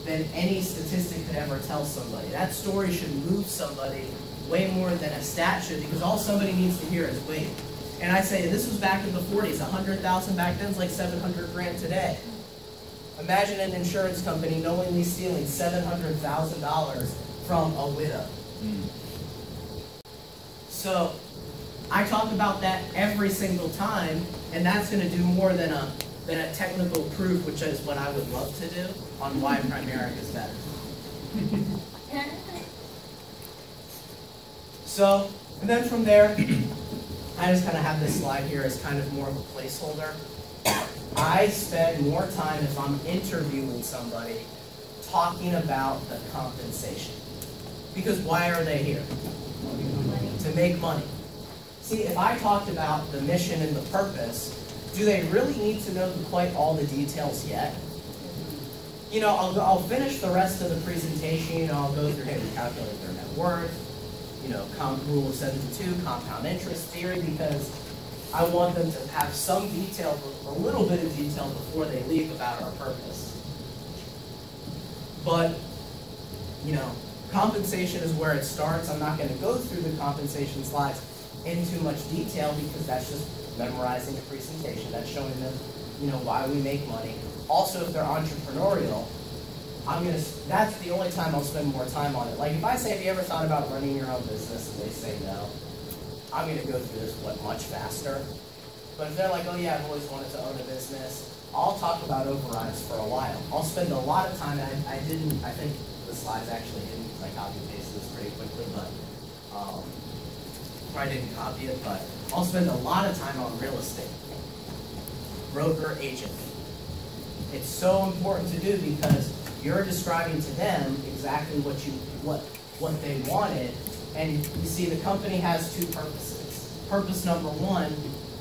than any statistic could ever tell somebody. That story should move somebody way more than a stat should, because all somebody needs to hear is wait. And I say, this was back in the 40s. 100,000 back then is like 700 grand today. Imagine an insurance company knowingly stealing $700,000 from a widow. So I talk about that every single time, and that's going to do more than a technical proof, which is what I would love to do, on why Primerica is better. So, and then from there, I just kind of have this slide here as kind of more of a placeholder. I spend more time, if I'm interviewing somebody, talking about the compensation. Because why are they here? To make money. See, if I talked about the mission and the purpose, do they really need to know quite all the details yet? I'll finish the rest of the presentation, I'll go through, hey, we calculate their net worth, rule of 72, compound interest theory, because I want them to have some detail, a little bit of detail before they leave about our purpose. But, compensation is where it starts. I'm not going to go through the compensation slides in too much detail because that's just memorizing the presentation. That's showing them, why we make money. Also, if they're entrepreneurial, that's the only time I'll spend more time on it. Like if I say, have you ever thought about running your own business? And they say no. I'm going to go through this much faster. But if they're like, oh yeah, I've always wanted to own a business, I'll talk about overrides for a while. I'll spend a lot of time, and I think the slides actually didn't, I copy and pasted this pretty quickly, but I didn't copy it, but I'll spend a lot of time on real estate. Broker, agent. It's so important to do because you're describing to them exactly what they wanted. And you see, the company has two purposes. Purpose number one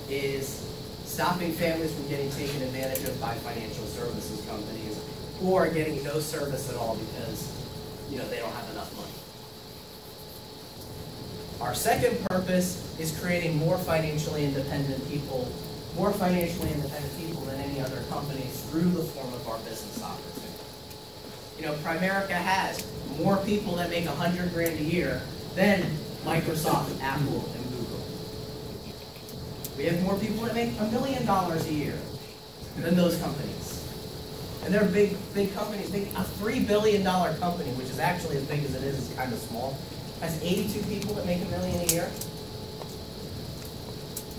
is stopping families from getting taken advantage of by financial services companies, or getting no service at all because they don't have enough money. Our second purpose is creating more financially independent people than any other companies through the form of our business opportunity. Primerica has more people that make $100 grand a year than Microsoft, Apple, and Google. We have more people that make $1 million a year than those companies. And they're big companies. A $3 billion company, which is actually as big as it is kind of small, has 82 people that make $1 million a year.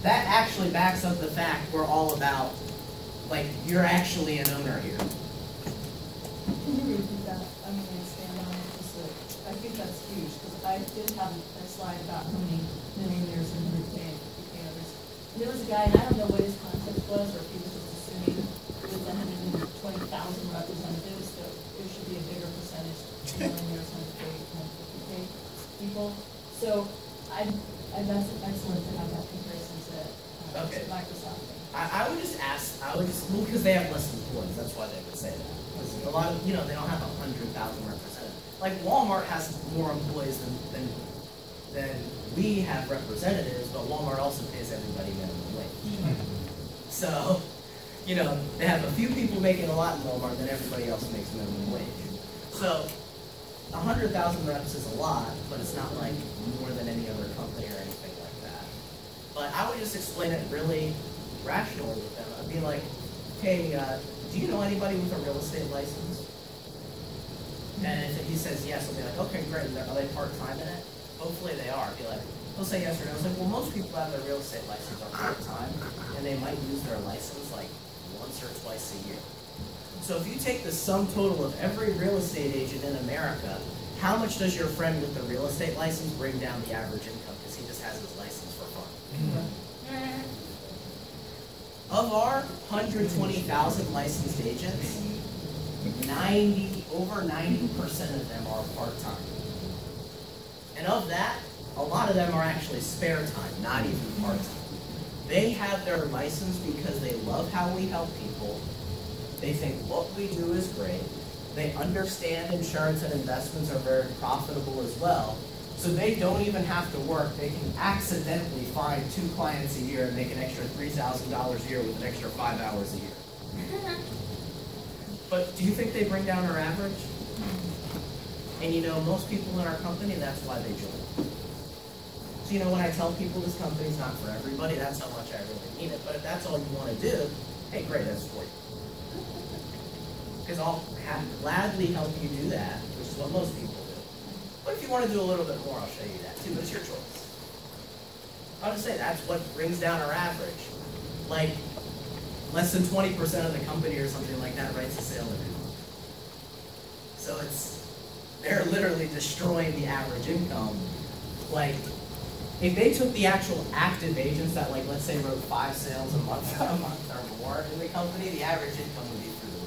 That actually backs up the fact we're all about, you're actually an owner here. Can you repeat that? I'm going to expand on it just a bit. I think that's huge, because I did have a slide about how many millionaires and 100K others. And there was a guy, and I don't know what his context was, or if he was just assuming with 120,000 representatives, that there should be a bigger percentage of millionaires, 100K, 150K people. So that's excellent to have that comparison to Microsoft. I would just ask, because they have less employees, that's why they would say that. Because a lot of, they don't have 100,000 representatives. Like Walmart has more employees than we have representatives, but Walmart also pays everybody minimum wage. So, they have a few people making a lot in Walmart, then everybody else makes minimum wage. So, 100,000 reps is a lot, but it's not like more than any other company or anything like that. But I would just explain it really rationally with them. I'd be like, hey, do you know anybody with a real estate license? And if he says yes, I'll be like, okay, great. Are they part-time in it? Hopefully they are. I'd be like, he'll say yes or no. I was like, well, most people that have their real estate license are part-time, and they might use their license once or twice a year. So if you take the sum total of every real estate agent in America, how much does your friend with the real estate license bring down the average income? Because he just has his license for fun. Of our 120,000 licensed agents, over 90% of them are part-time. And of that, a lot of them are actually spare time, not even part-time. They have their license because they love how we help people. They think what we do is great. They understand insurance and investments are very profitable as well. So they don't even have to work. They can accidentally find 2 clients a year and make an extra $3,000 a year with an extra 5 hours a year. But do you think they bring down our average? And most people in our company, that's why they join. So when I tell people this company's not for everybody, that's how much I really mean it. But if that's all you want to do, hey, great, that's for you. Because I'll gladly help you do that, which is what most people do. But if you want to do a little bit more, I'll show you that too, but it's your choice. I'll just say that's what brings down our average. Less than 20% of the company or something like that writes a sale every month. So they're literally destroying the average income. If they took the actual active agents that, let's say, wrote 5 sales a month or more in the company, the average income would be through the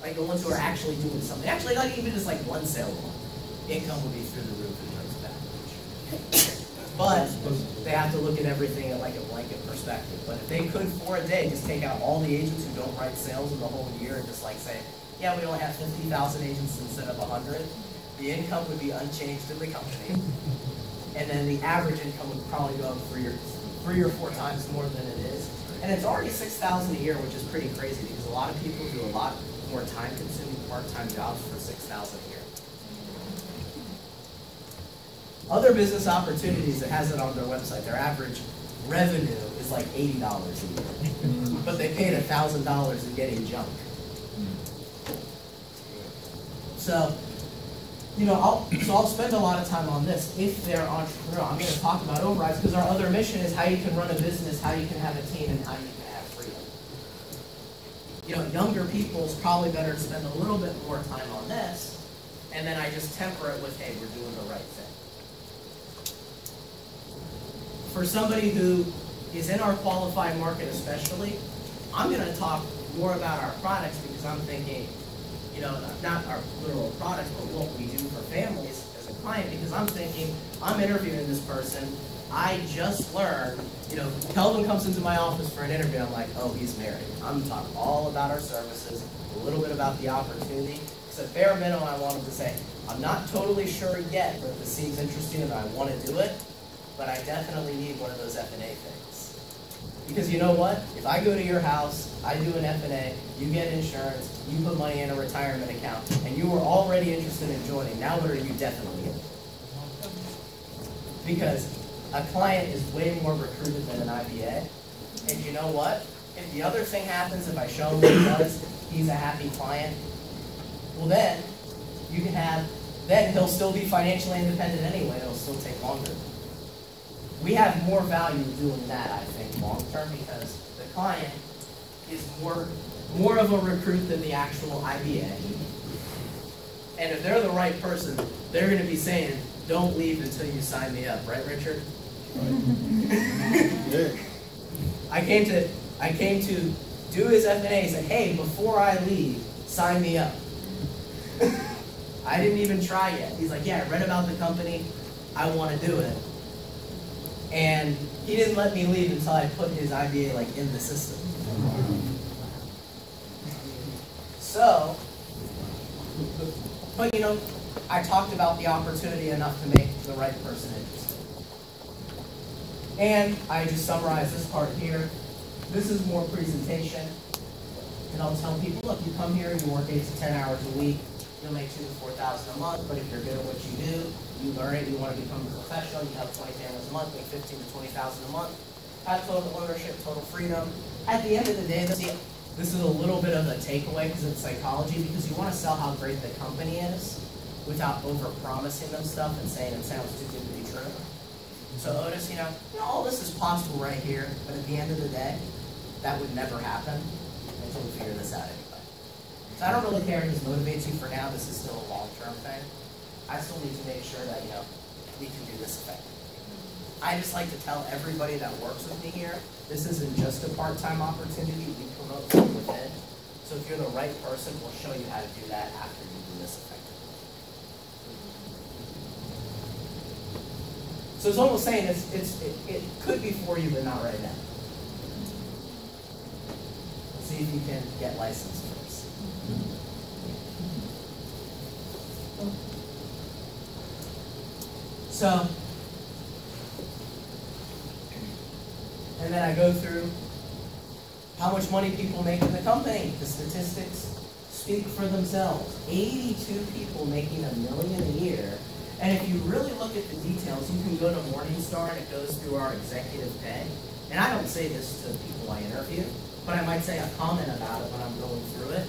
roof. The ones who are actually doing something. Actually, even just 1 sale a month, income would be through the roof in terms of average. But they have to look at everything at a blanket perspective. But if they could, for a day, just take out all the agents who don't write sales in the whole year and just say, yeah, we only have 50,000 agents instead of 100, the income would be unchanged in the company. And then the average income would probably go up 3 or 4 times more than it is. And it's already $6,000 a year, which is pretty crazy because a lot of people do a lot more time-consuming part-time jobs for $6,000 a year. Other business opportunities that has it on their website, their average revenue is $80 a year, but they paid $1,000 in getting junk. So, I'll spend a lot of time on this. If they're entrepreneurial, I'm going to talk about overrides because our other mission is how you can run a business, how you can have a team, and how you can have freedom. Younger people is probably better to spend a little bit more time on this, and then I just temper it with, hey, we're doing the right thing. For somebody who is in our qualified market especially, I'm going to talk more about our products because I'm thinking, you know, not our literal products, but what we do for families as a client, because I'm thinking, I'm interviewing this person, I just learned, you know, Kelvin comes into my office for an interview, I'm like, oh, he's married. I'm talking all about our services, a little bit about the opportunity. Because at bare minimum, I want him to say, I'm not totally sure yet, but this seems interesting and I want to do it, but I definitely need one of those F&A things. Because you know what? If I go to your house, I do an F&A, you get insurance, you put money in a retirement account, and you were already interested in joining, now what are you definitely in? Because a client is way more recruited than an IBA. And you know what? If the other thing happens, if I show him what he does, he's a happy client, well then, you can have, then he'll still be financially independent anyway, it'll still take longer. We have more value doing that, I think, long term, because the client is more of a recruit than the actual IBA. And if they're the right person, they're going to be saying, don't leave until you sign me up, right, Richard? Right. I came to do his F&A and said, hey, before I leave, sign me up. I didn't even try yet. He's like, yeah, I read about the company. I want to do it. And he didn't let me leave until I put his IBA like in the system. So, but you know, I talked about the opportunity enough to make the right person interested. And I just summarized this part here. This is more presentation. And I'll tell people, look, you come here, you work 8 to 10 hours a week, you'll make $2,000 to $4,000 a month, but if you're good at what you do, you learn it, you want to become a professional, you have 20 families a month, make $15,000 to $20,000 a month, have total ownership, total freedom. At the end of the day, this is a little bit of a takeaway because it's psychology, because you want to sell how great the company is without over-promising them stuff and saying it sounds too good to be true. So Otis, you know, all this is possible right here, but at the end of the day, that would never happen until we figure this out anyway. So I don't really care if this motivates you for now. This is still a long-term thing. I still need to make sure that, you know, we can do this effectively. I just like to tell everybody that works with me here, this isn't just a part-time opportunity. We promote from within. So if you're the right person, we'll show you how to do that after you do this effectively. So it's almost saying it could be for you, but not right now. See if you can get licensed first. So, and then I go through how much money people make in the company. The statistics speak for themselves. 82 people making $1 million a year. And if you really look at the details, you can go to Morningstar and it goes through our executive pay. And I don't say this to people I interview, but I might say a comment about it when I'm going through it.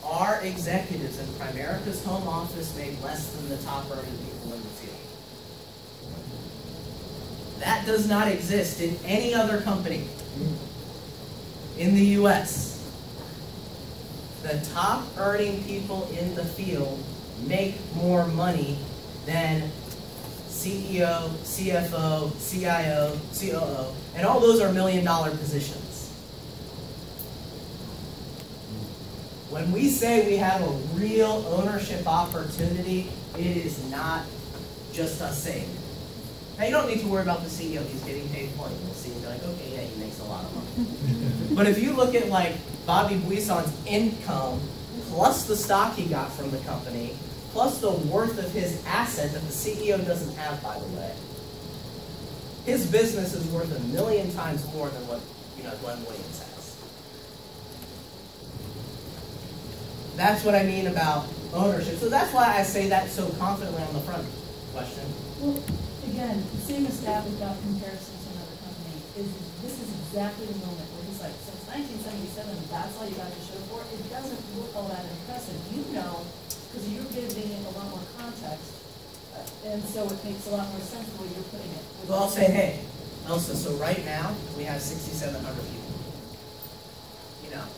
Our executives in Primerica's home office made less than the top earning people in the field. That does not exist in any other company in the U.S. The top earning people in the field make more money than CEO, CFO, CIO, COO, and all those are $1 million positions. When we say we have a real ownership opportunity, it is not just us saying it. Now, you don't need to worry about the CEO. He's getting paid plenty. We'll see. You're like, okay, yeah, he makes a lot of money. But if you look at like Bobby Buisson's income, plus the stock he got from the company, plus the worth of his asset that the CEO doesn't have, by the way, his business is worth 1 million times more than what Glenn Williams has. That's what I mean about ownership. So that's why I say that so confidently on the front. Question? Well, again, seeing a stat without comparison to another company, this is exactly the moment where he's like, since 1977, that's all you got to show for it. It doesn't look all that impressive. You know, because you're giving it a lot more context, and so it makes a lot more sense where you're putting it. Well, I'll say, hey, Elsa, so right now, we have 6,700 people.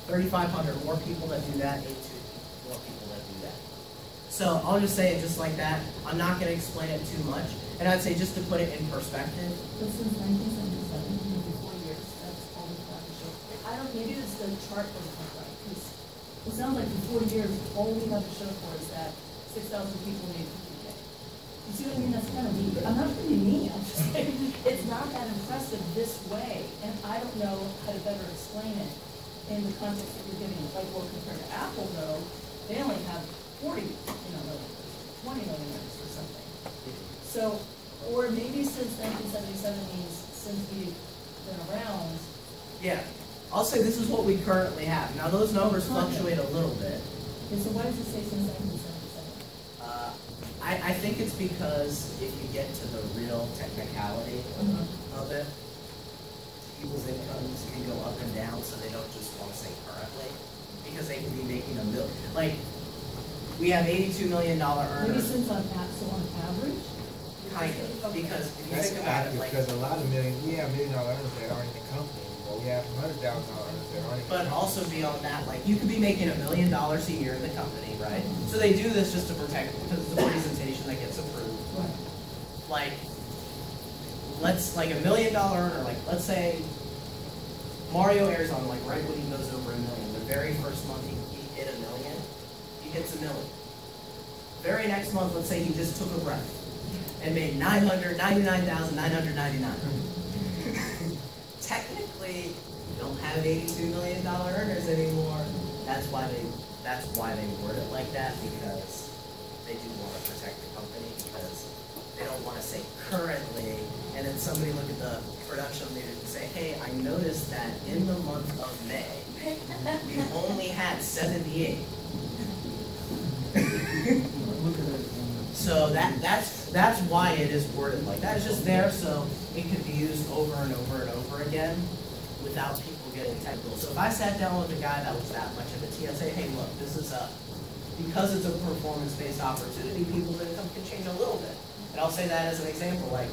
3,500 more people that do that, 82 more people that do that. So I'll just say it just like that. I'm not going to explain it too much. And I'd say just to put it in perspective. But since 1977, maybe 4 years, that's all we've got to show. I I don't, maybe it's the chart doesn't look right, because it sounds like in 40 years, all we have to show for is that 6,000 people made 50K. You see what I mean? That's kind of neat. I'm not trying to be mean, I'm just saying, it's not that impressive this way, and I don't know how to better explain it in the context that you're giving it. Like, well, compared to Apple, though, they only have 40, million, 20 million or something. So, or maybe since 1977 means since we've been around. Yeah, I'll say this is what we currently have. Now, those numbers fluctuate a little bit. Okay, so why does it say since 1977? I think it's because if you get to the real technicality of it, people's incomes can go up and down, so they don't just want to say currently, because they can be making a million. Like, we have $82 million earners. Maybe since on average? Kind of, because if you That's think about it, accurate, like, because a lot of we have $1 million earners that aren't in the company anymore. We have $100,000 earners that aren't in the but company. also beyond that, like, you could be making $1 million a year in the company, right? So they do this just to protect, because it's a presentation that gets approved. Right. Like, like $1 million earner, like, let's say Mario Arizona, like, right when he goes over $1 million, the very first month he hit $1 million, he hits $1 million. Very next month, let's say he just took a breath and made $999,999. Technically, you don't have $82 million earners anymore. That's why they word it like that, because they do want to protect the company, because they don't want to say currently, and then somebody look at the production leader and say, hey, I noticed that in the month of May, we only had 78. So that's why it is worded like that. It's just there so it can be used over and over and over again without people getting technical. So if I sat down with a guy that was that much of a T, I'd say, hey, look, this is because it's a performance-based opportunity, people's income can change a little bit. And I'll say that as an example, like,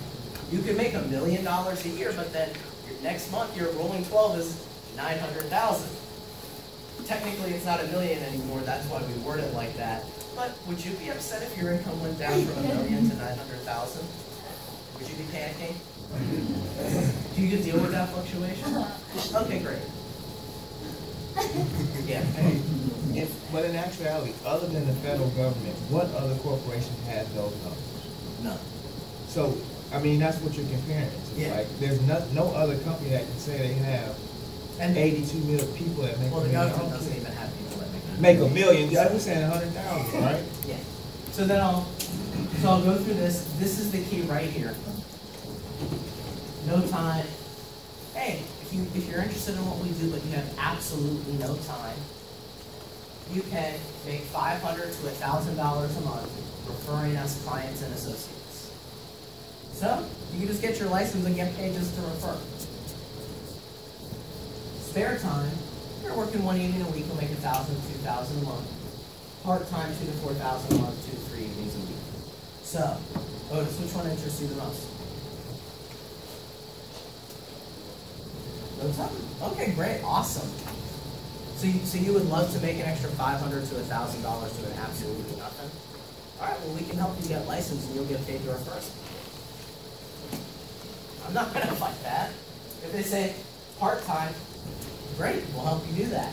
you could make $1 million a year, but then next month your rolling 12 is 900,000. Technically, it's not $1 million anymore. That's why we word it like that. But would you be upset if your income went down from $1 million to 900,000? Would you be panicking? Do you deal with that fluctuation? Okay, great. Yeah. But in actuality, other than the federal government, what other corporation has those numbers? None. So, I mean, that's what you're comparing it to. Yeah. Like, there's no other company that can say they have 82 million people that make Well, $1 the million. government doesn't even have people that Make $1 million. I was saying 100,000, right? Yeah. So then I'll go through this. This is the key right here. No time. Hey, if you're interested in what we do, but you have absolutely no time, you can make $500 to $1,000 a month referring us clients and associates. So you can just get your license and get paid just to refer. Spare time, you're working 1 evening a week, you'll make $1,000 to $2,000 a month. Part-time, $2,000 to $4,000 a month, 2 to 3 evenings a week. So, Otis, which one interests you the most? No time? Okay, great, awesome. So you would love to make an extra $500 to $1,000 doing absolutely nothing? All right, well, we can help you get licensed and you'll get paid to refer us. I'm not going to fight that. If they say part-time, great, we'll help you do that.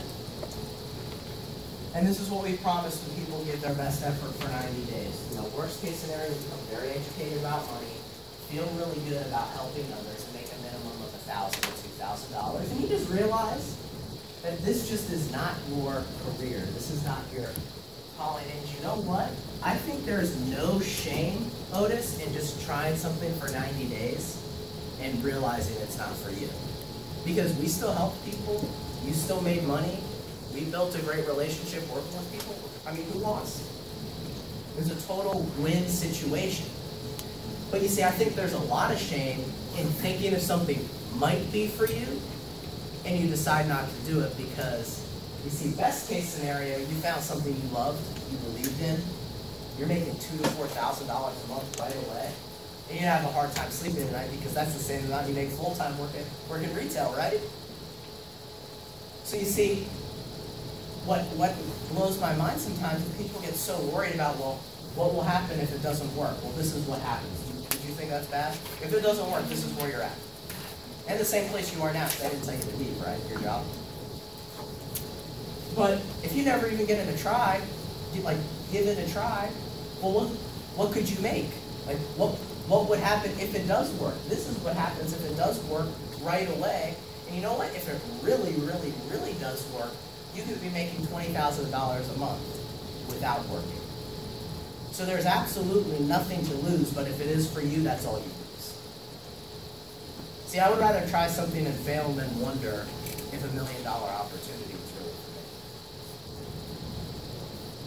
And this is what we promise when people give their best effort for 90 days. You know, worst case scenario, we become very educated about money, feel really good about helping others, and make a minimum of $1,000 to $2,000. And you just realize that this just is not your career. This is not your calling. And you know what? I think there's no shame, Otis, in just trying something for 90 days and realizing it's not for you. Because we still helped people. You still made money. We built a great relationship working with people. I mean, who lost? It was a total win situation. But you see, I think there's a lot of shame in thinking if something might be for you, and you decide not to do it because, you see, best case scenario, you found something you loved, you believed in, you're making $2,000 to $4,000 a month right away, and you have a hard time sleeping at night because that's the same amount you make full-time working retail, right? So you see, what blows my mind sometimes is people get so worried about, well, what will happen if it doesn't work? Well, this is what happens. Did you think that's bad? If it doesn't work, this is where you're at. And the same place you are now, because I didn't tell you to leave, right? Your job. But if you never even get it a try, give it a try, well, what could you make? Like, what would happen if it does work? This is what happens if it does work right away. And you know what? If it really, really, really does work, you could be making $20,000 a month without working. So there's absolutely nothing to lose, but if it is for you, that's all you lose. See, I would rather try something and fail than wonder if $1 million opportunity was really for me.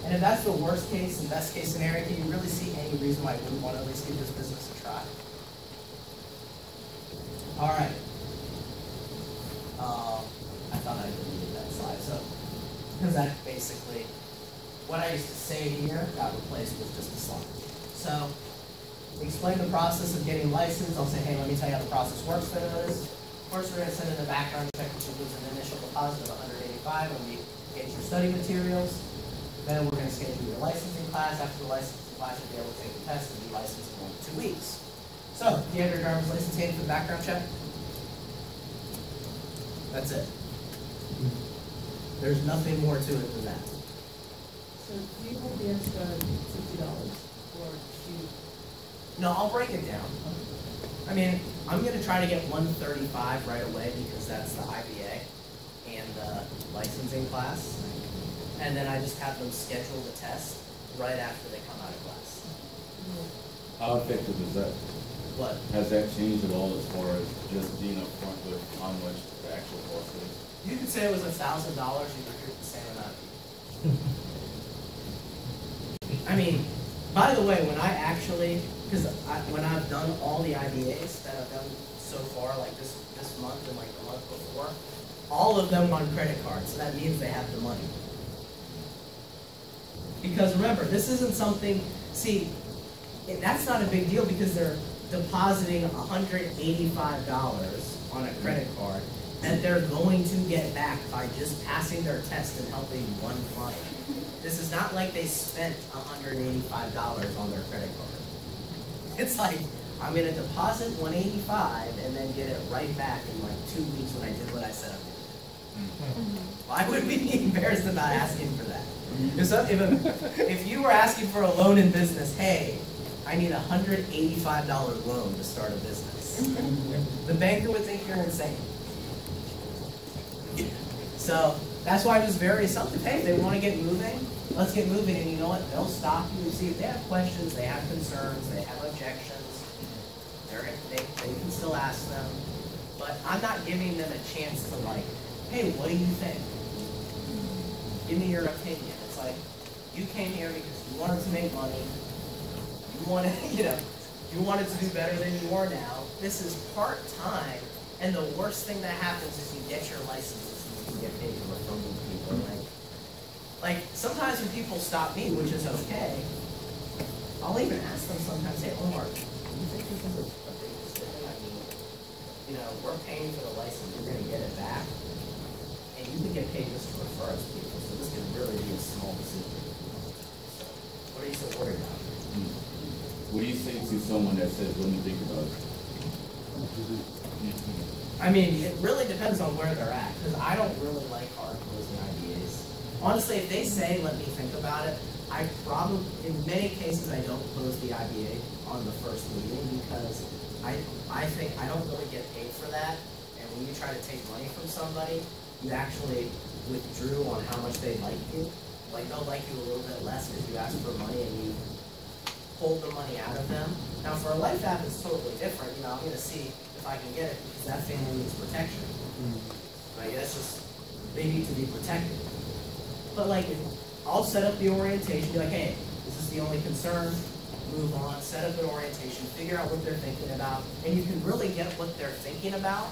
And if that's the worst case and best case scenario, can you really see any reason why I wouldn't want to at least give this business a try? All right. I thought I deleted that slide. So, because that basically, what I used to say here got replaced with just a slide. So, explain the process of getting licensed. I'll say, hey, let me tell you how the process works for this. First, we're going to send in a background check, which includes an initial deposit of $185 when we get your study materials. Then we're going to schedule your licensing class. After the licensing class, you'll be able to take the test and be licensed in 1 to 2 weeks. So, do you have your driver's license handy for the background check? That's it. There's nothing more to it than that. So do you hold the extra $60 or do you? No, I'll break it down. I mean, I'm going to try to get $135 right away because that's the IBA and the licensing class. And then I just have them schedule the test right after they come out of class. How effective is that? What? Has that changed at all as far as just being upfront with how much the actual cost is? You could say it was $1,000, you recruit the same amount of people. I mean, by the way, when I actually, because when I've done all the IBAs that I've done so far, like this month and like the month before, all of them on credit cards. So that means they have the money. Because remember, this isn't something, see, that's not a big deal because they're depositing $185 on a credit card that they're going to get back by just passing their test and helping one client. This is not like they spent $185 on their credit card. It's like, I'm going to deposit $185 and then get it right back in like 2 weeks when I did what I said I would do. Well, I would be embarrassed about asking for that. If you were asking for a loan in business, hey, I need a $185 loan to start a business. The banker would think you're insane. So that's why I was very assumptive. Hey, if they want to get moving, let's get moving. And you know what? They'll stop you. See, if they have questions, they have concerns, they have objections, they can still ask them. But I'm not giving them a chance to like, hey, what do you think? Give me your opinion. It's like, you came here because you wanted to make money. You wanted, you wanted to do better than you are now. This is part-time, and the worst thing that happens is you get your licenses and you can get paid for referring people. Like sometimes when people stop me, which is okay, I'll even ask them sometimes, hey, Omar, do you think this is a big decision? I mean, we're paying for the license, you're going to get it back, and you can get paid just to refer us people, so this can really be a small decision. So, what are you so worried about? What do you say to someone that says, let me think about it? I mean, it really depends on where they're at, because I don't really like hard closing IBAs. Honestly, if they say, let me think about it, I probably, in many cases, I don't close the IBA on the first meeting, because I think I don't really get paid for that, and when you try to take money from somebody, you actually withdrew on how much they like you. Like, they'll like you a little bit less because you ask for money and you pulled the money out of them. Now, for a life app, it's totally different. I'm going to see if I can get it because that family needs protection. Right? That's just, they need to be protected. But like, I'll set up the orientation, be like, hey, this is the only concern, move on, set up an orientation, figure out what they're thinking about, and you can really get what they're thinking about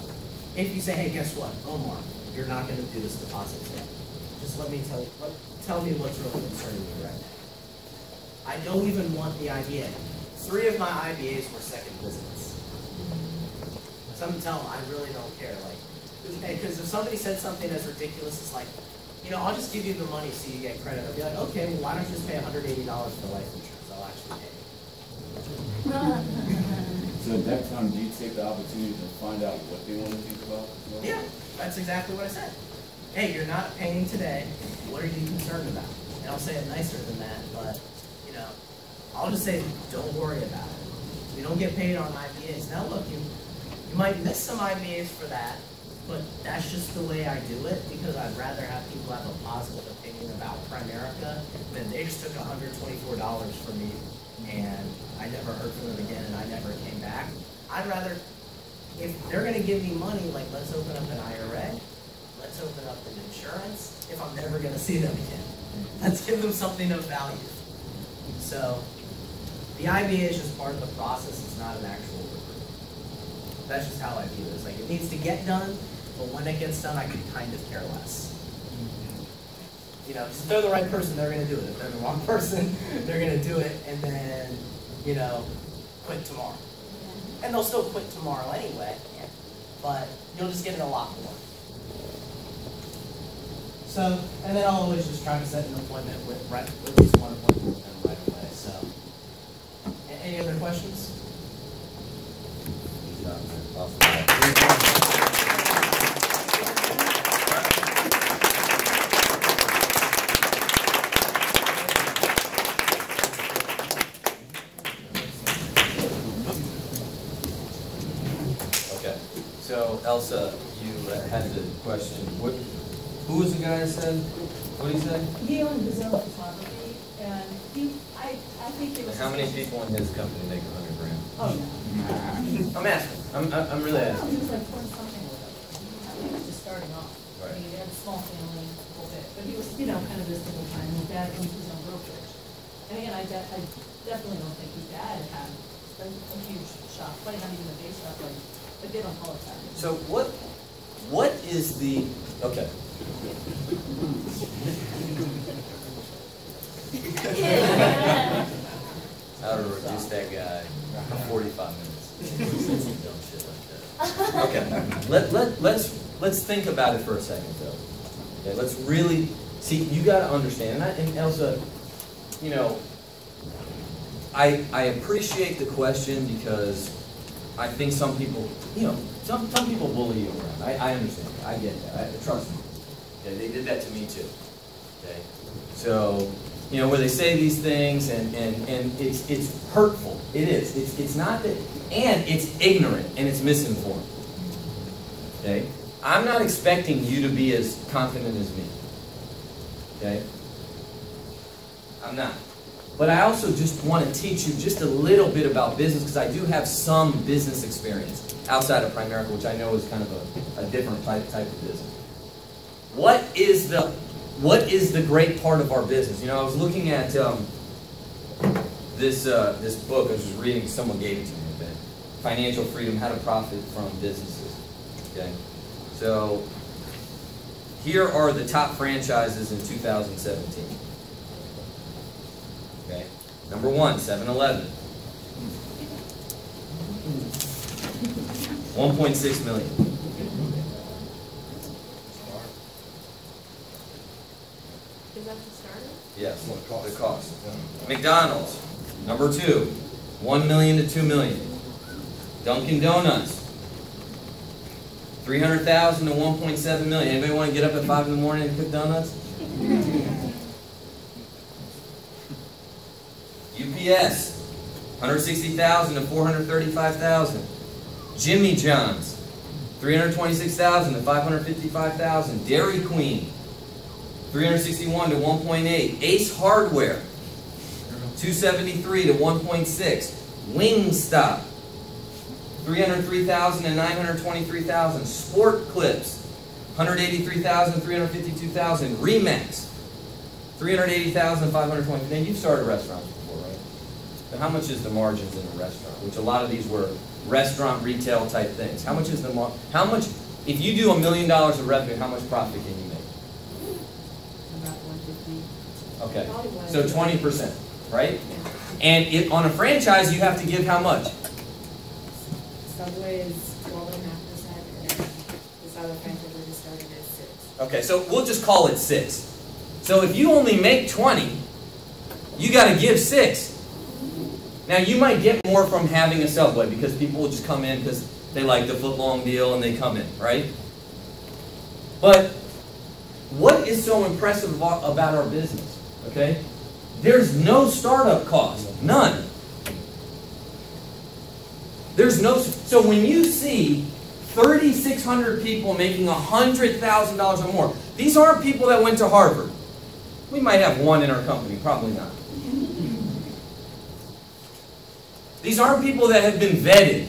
if you say, hey, guess what, Omar, you're not going to do this deposit thing. Just let me tell you, tell me what's really concerning you right now. I don't even want the IBA. 3 of my IBAs were second visits. So I'm telling them, I really don't care. Because if somebody said something as ridiculous as like, I'll just give you the money so you get credit. I'll be like, okay, well, why don't you just pay $180 for life insurance? I'll actually pay. So at that time, do you take the opportunity to find out what they want to think about? Yeah, that's exactly what I said. hey, you're not paying today. What are you concerned about? And I'll say it nicer than that, but, you know, I'll just say, don't worry about it. We don't get paid on IBAs. Now look, you might miss some IBAs for that, but that's just the way I do it, because I'd rather have people have a positive opinion about Primerica than they just took $124 from me and I never heard from them again and I never came back. I'd rather, if they're gonna give me money, like let's open up an IRA, let's open up an insurance, if I'm never gonna see them again. Let's give them something of value. So, the IBA is just part of the process, it's not an actual recruitment. That's just how I view it. It's like, it needs to get done, but when it gets done, I could kind of care less. You know, if they're the right person, they're going to do it. If they're the wrong person, they're going to do it and then, you know, quit tomorrow. And they'll still quit tomorrow anyway, but you'll just get it a lot more. So, and then I'll always just try to set an appointment with at least one appointment with them right away. So, any other questions? Okay, so Elsa, you had the question. Who was the guy that said, what did he say? He owned his own photography, and I think it was. How many people in his company make $100 grand? Oh, no. I'm asking. I'm really I don't know, asking. he was like 20 something or whatever. I think he was just starting off. Right. I mean, he had a small family, a whole bit, but he was, you know, kind of this typical time. His dad owns his own brokerage. And again, I definitely don't think his dad had a huge shop, probably not even a base shop, but they don't call it that. So what is the, okay. How to reduce that guy for 45 minutes. Dumb shit like that. Okay, let's think about it for a second though. Okay, let's really see. You got to understand, and Elsa, you know, I appreciate the question because I think some people, you know, some people bully you around. I understand. I get that. Trust me. Okay, they did that to me too. Okay, so. You know, where they say these things and it's hurtful. It is. It's not that, and it's ignorant and it's misinformed. Okay? I'm not expecting you to be as confident as me. Okay? I'm not. But I also just want to teach you just a little bit about business because I do have some business experience outside of Primerica, which I know is kind of a different type of business. What is the great part of our business? You know, I was looking at this book. I was just reading. Someone gave it to me. Okay? Financial Freedom: How to Profit from Businesses. Okay, so here are the top franchises in 2017. Okay, number 1, 7-Eleven, 1.6 million. Is that the starter? Yes, the cost. McDonald's, number 2, 1 million to 2 million. Dunkin' Donuts, 300,000 to 1.7 million. Anybody want to get up at 5 in the morning and cook donuts? UPS, 160,000 to 435,000. Jimmy John's, 326,000 to 555,000. Dairy Queen, 361 to 1.8. Ace Hardware, 273 to 1.6. Wingstop, 303,000 to 923,000. Sport Clips, 183,000 to 352,000. Remax, 380,000 to 520. Now you've started restaurants before, right? So how much is the margins in a restaurant? Which a lot of these were restaurant retail type things. How much is the if you do $1 million of revenue, how much profit can you make? About 150. Okay, so 20%, right? And on a franchise, you have to give how much? Subway is 12.5%, and then this other franchise we just started is 6. Okay, so we'll just call it 6. So if you only make 20, you got to give 6. Now you might get more from having a Subway because people will just come in because they like the foot-long deal and they come in, right? But what is so impressive about our business? Okay? There's no startup cost. None. There's no... So when you see 3,600 people making $100,000 or more, these aren't people that went to Harvard. We might have one in our company. Probably not. These aren't people that have been vetted.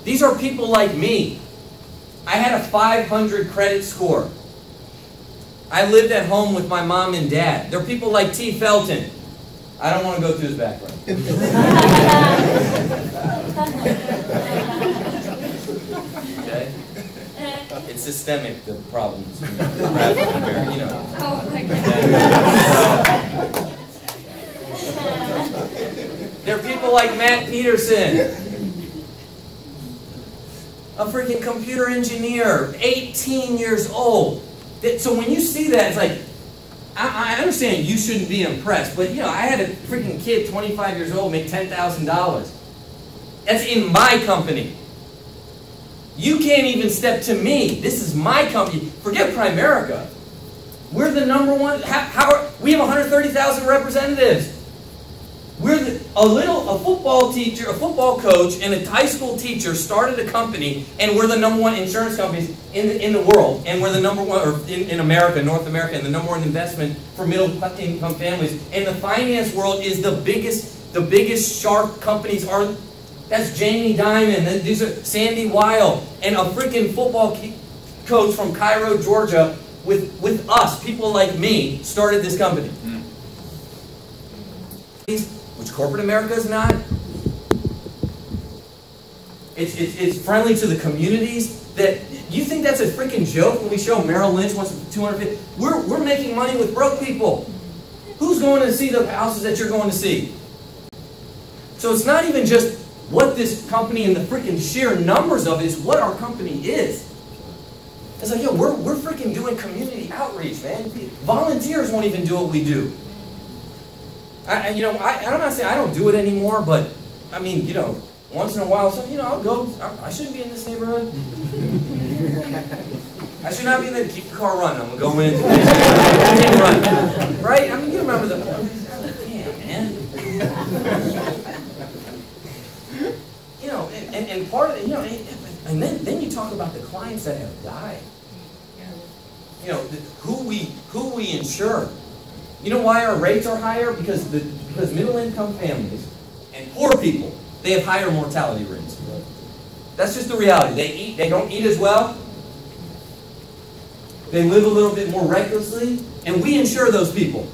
These are people like me. I had a 500 credit score. I lived at home with my mom and dad. They're people like T. Felton. I don't want to go through his background. Okay? It's systemic, the problems. You know. Oh my God. There are people like Matt Peterson, a freaking computer engineer, 18 years old. So when you see that, it's like, I understand you shouldn't be impressed, but you know, I had a freaking kid, 25 years old, make $10,000. That's in my company. You can't even step to me. This is my company. Forget Primerica. We're the number one. We have 130,000 representatives. We're a football teacher, a football coach, and a high school teacher started a company, and we're the number one insurance companies in the world, and we're the number one, or in America, North America, and the number one investment for middle income families. And the finance world is the biggest shark companies are. That's Jamie Dimon. These are Sandy Weil, and a freaking football coach from Cairo, Georgia, with us, people like me, started this company. Which corporate America is not. It's friendly to the communities. That you think that's a freaking joke when we show Merrill Lynch wants 250. We're making money with broke people. Who's going to see the houses that you're going to see? So it's not even just what this company and the freaking sheer numbers of it is what our company is. It's like, yo, we're freaking doing community outreach, man. Volunteers won't even do what we do. I'm not saying I don't do it anymore, but I mean, you know, once in a while, I'll go. I shouldn't be in this neighborhood. I should not be in there to keep the car running. I'm gonna go in, run, right? I mean, you remember the? Damn, man. You know, and part of it, you know, and then you talk about the clients that have died. You know, who we insure. You know why our rates are higher? Because middle-income families and poor people, they have higher mortality rates. That's just the reality. They don't eat as well. They live a little bit more recklessly, and we insure those people.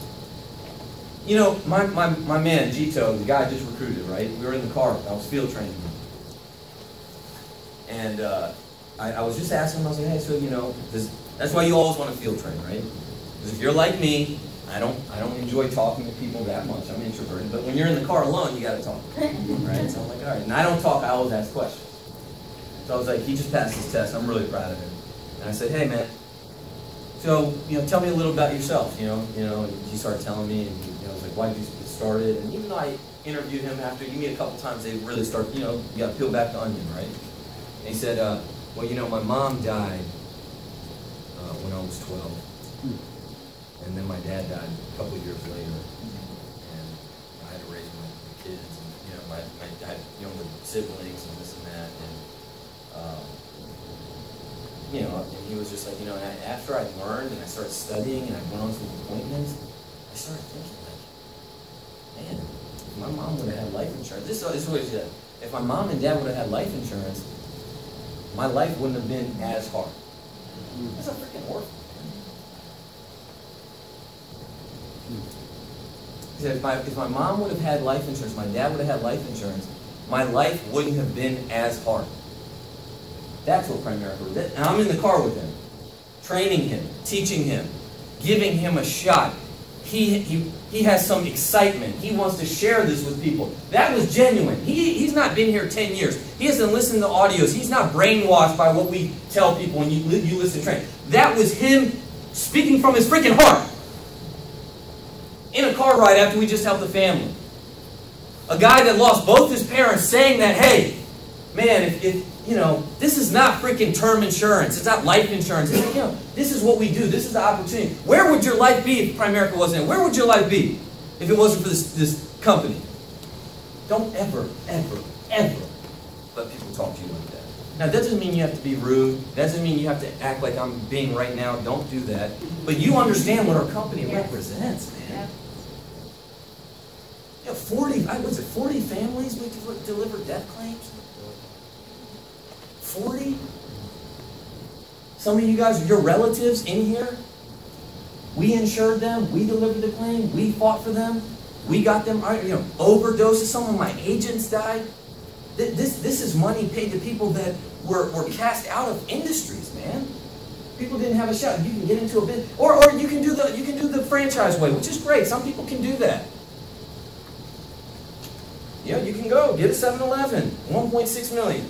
You know, my man, Gito, the guy I just recruited, right? We were in the car. I was field training him. And I was just asking him, I was like, hey, so, you know, that's why you always want to field train, right? Because if you're like me, I don't enjoy talking to people that much. I'm introverted. But when you're in the car alone, you got to talk. Right? So I'm like, all right. And I don't talk. I always ask questions. So I was like, he just passed his test. I'm really proud of him. And I said, hey, man, so, you know, tell me a little about yourself. You know, and he started telling me, and I was like, why did you get started? And even though I interviewed him after, you meet a couple times, they really start, you know, you got to peel back the onion, right? And he said, well, you know, my mom died when I was 12. And then my dad died a couple of years later, and I had to raise my kids, and you know, I had younger siblings and this and that, and you know, and he was just like, you know, after I learned and I started studying and I went on some appointments, I started thinking like, man, if my mom would have had life insurance, this is what he said. If my mom and dad would have had life insurance, my life wouldn't have been as hard. That's a freaking orphan. He said, if my mom would have had life insurance, my dad would have had life insurance, my life wouldn't have been as hard. That's what Primerica was. And I'm in the car with him, training him, teaching him, giving him a shot. He has some excitement. He wants to share this with people. That was genuine. He's not been here 10 years. He hasn't listened to audios. He's not brainwashed by what we tell people when you listen to train. That was him speaking from his freaking heart. In a car ride after we just helped the family. A guy that lost both his parents saying that, hey, man, if you know, this is not freaking term insurance. It's not life insurance. It's, you know, this is what we do. This is the opportunity. Where would your life be if Primerica wasn't in? Where would your life be if it wasn't for this company? Don't ever, ever, ever let people talk to you like that. Now, that doesn't mean you have to be rude. That doesn't mean you have to act like I'm being right now. Don't do that. But you understand what our company represents, man. You know, 40 families we deliver death claims? 40? Some of you guys, your relatives in here, we insured them, we delivered the claim, we fought for them, we got them, you know, overdoses. Some of my agents died. This is money paid to people that were cast out of industries, man. People didn't have a shot. You can get into a bit, or you can do the franchise way, which is great. Some people can do that. You know, you can go get a 7-Eleven, 1.6 million.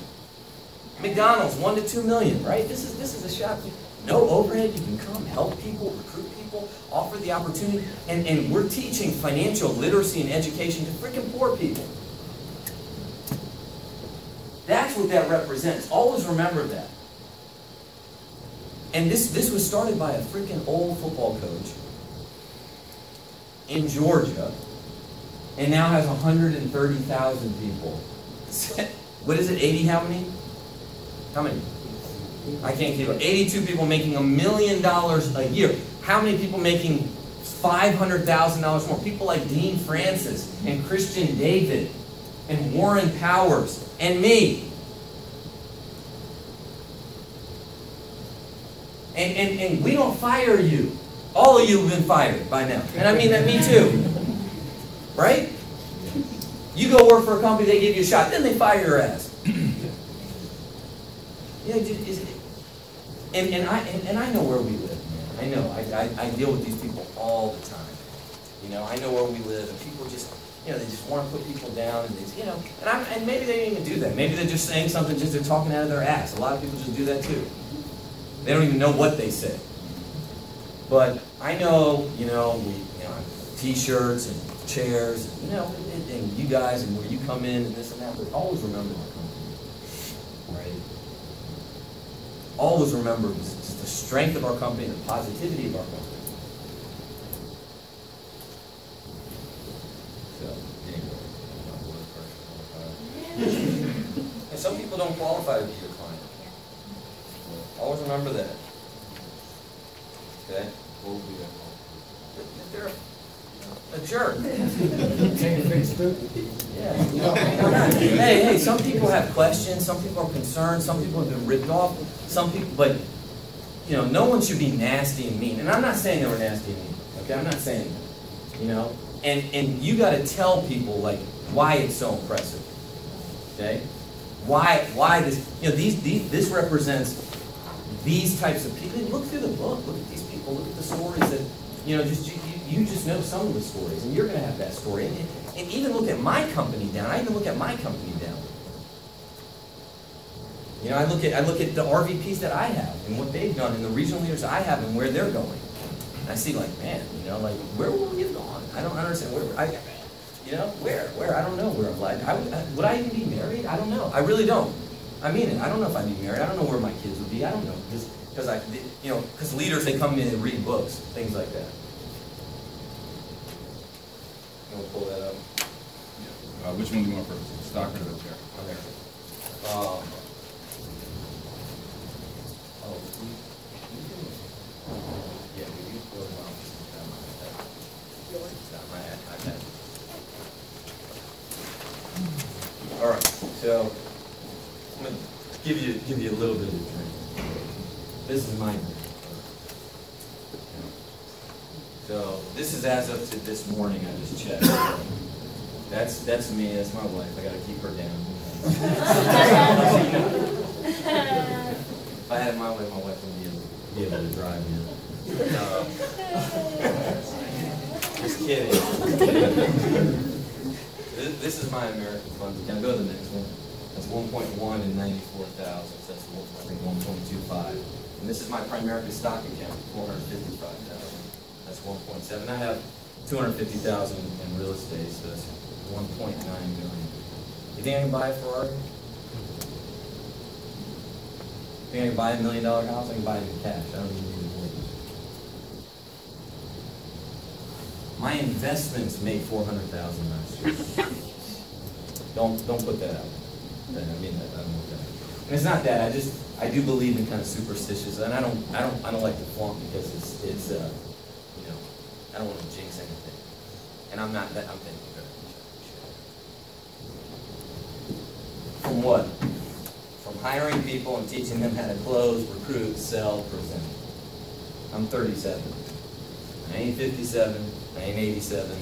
McDonald's, 1 to 2 million, right? This is a shop. No overhead. You can come, help people, recruit people, offer the opportunity, and we're teaching financial literacy and education to freaking poor people. That's what that represents. Always remember that. And this was started by a freaking old football coach in Georgia, and now has 130,000 people. What is it? 80? How many? How many? I can't keep up. 82 people making $1 million a year. How many people making $500,000 more? People like Dean Francis and Christian David and Warren Powers and me. And we don't fire you. All of you have been fired by now. And I mean that, me too. Right? You go work for a company, they give you a shot, then they fire your ass. Yeah, and I know where we live, man. I know. I deal with these people all the time. You know, I know where we live, and people just, you know, they just want to put people down, and they, you know, and maybe they didn't even do that. Maybe they're just saying something, just they're talking out of their ass. A lot of people just do that too. They don't even know what they say. But I know, you know, T-shirts and chairs, and, you know, and you guys, and where you come in, and this and that. But always remember our company, right? Always remember the strength of our company, the positivity of our company. So, anyway, and some people don't qualify to be your client. Always remember that. Okay? What would be that? They're a jerk. Yeah. Hey, some people have questions, some people are concerned, some people have been ripped off, some people, but, you know, no one should be nasty and mean. And I'm not saying they were nasty and mean, okay? I'm not saying that, you know? And you got to tell people, like, why it's so impressive, okay? Why this, you know, this represents these types of people. Look through the book, look at these people, look at the stories that, you know, you just know some of the stories, and you're going to have that story. And even look at my company down. I even look at my company down. You know, I look at the RVPs that I have and what they've done, and the regional leaders I have and where they're going. And I see, like, man, you know, like, where will we have gone? I don't understand where. You know, where? I don't know where I'm like. Would I even be married? I don't know. I really don't. I mean it. I don't know if I'd be married. I don't know where my kids would be. I don't know because leaders, they come in and read books, things like that. You want to pull that up? Yeah. Which one do you want first? Stock or the chair? Okay. Yeah, we use those my iPad. All right, so I'm gonna give you a little bit of a drink. This is mine. So this is as of to this morning. I just checked. That's me. That's my wife. I got to keep her down. If I had it my way, my wife wouldn't be able to drive me. Just kidding. This is my American funds account. Go to the next one. That's 1.1 and 94,000. So that's I think 1.25. And this is my Primerica stock account, 455,000. That's 1.7. I have 250,000 in real estate, so that's 1.9 million. You think I can buy a Ferrari? Think I can buy $1 million house? I can buy it in cash. I don't even need a mortgage. My investments made $400,000 last year. Don't put that out. I mean, I don't want that. And it's not that. I do believe in kind of superstitious, and I don't like to flaunt because it's you know, I don't want to jinx anything. And I'm not that. I'm thinking very much. From what? From hiring people and teaching them how to close, recruit, sell, present. I'm 37. I ain't 57. I ain't 87.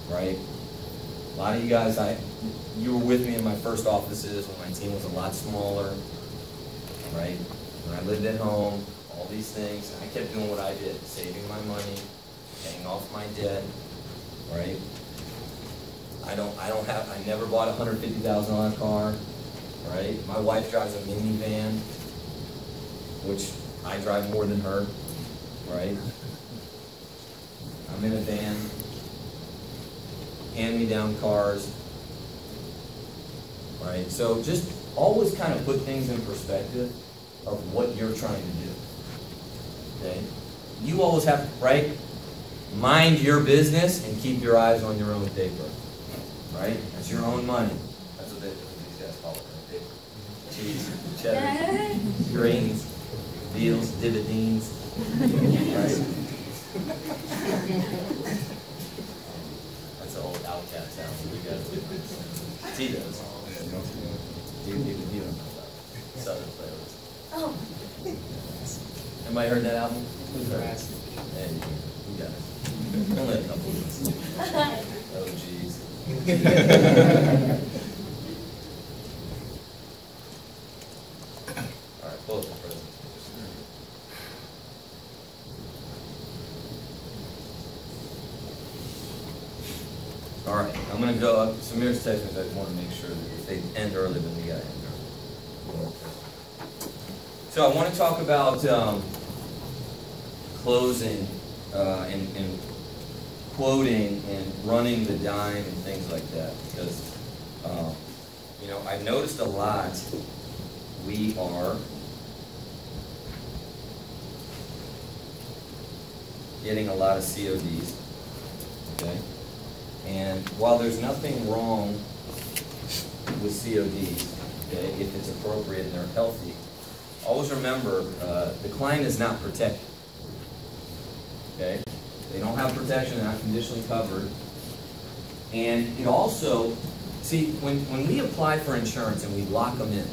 Right? A lot of you guys, you were with me in my first offices when my team was a lot smaller. Right? When I lived at home, all these things. I kept doing what I did, saving my money, paying off my debt. Right? I never bought a $150,000 car. Right? My wife drives a minivan, which I drive more than her. Right? I'm in a van. Hand-me-down cars. Right? So just always kind of put things in perspective of what you're trying to do. Okay? You always have, right? Mind your business and keep your eyes on your own paper. Right? That's your own money. That's what these guys call it, right? Paper. Cheese, cheddar, grains, deals, dividends. Right? That's an old Outcast album. You guys would understand. He does. He don't know about it. Southern playlist. Oh. Anybody heard that album? Who's heard it? Yeah, you got it. Only a couple of us. Oh, geez. All right, close the present. All right, I'm going to go up. Samir's texting me, so I just want to make sure that if they end early, then we got to end early. So I want to talk about closing and quoting and running the dime and things like that, because you know, I've noticed a lot we are getting a lot of CODs, okay? And while there's nothing wrong with CODs, okay, if it's appropriate and they're healthy, always remember the client is not protected, okay? They don't have protection, they're not conditionally covered. And it also, see, when we apply for insurance and we lock them in,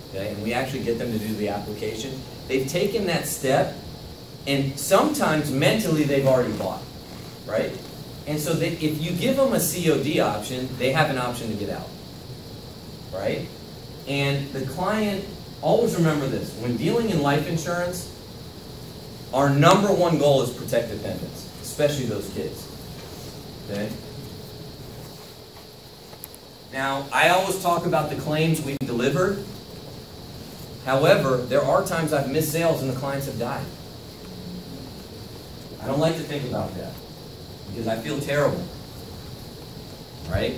okay, and we actually get them to do the application, they've taken that step, and sometimes mentally they've already bought, right? And so if you give them a COD option, they have an option to get out, right? And the client, always remember this, when dealing in life insurance, our number one goal is protect dependents, especially those kids, okay? Now, I always talk about the claims we've delivered. However, there are times I've missed sales and the clients have died. I don't like to think about that because I feel terrible, right?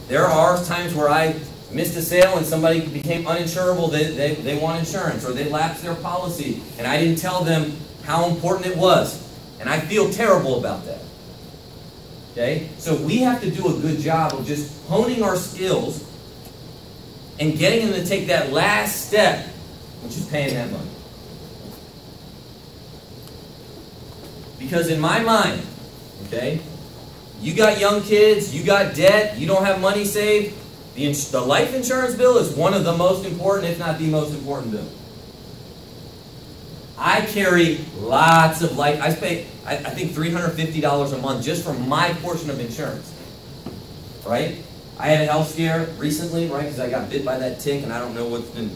There are times where I missed a sale and somebody became uninsurable, they want insurance, or they lapsed their policy, and I didn't tell them how important it was. And I feel terrible about that. Okay? So we have to do a good job of just honing our skills and getting them to take that last step, which is paying that money. Because in my mind, okay, you got young kids, you got debt, you don't have money saved, the life insurance bill is one of the most important, if not the most important bill. I carry lots of life. I pay, I think, $350 a month just for my portion of insurance. Right? I had a health scare recently, right? Because I got bit by that tick and I don't know what's been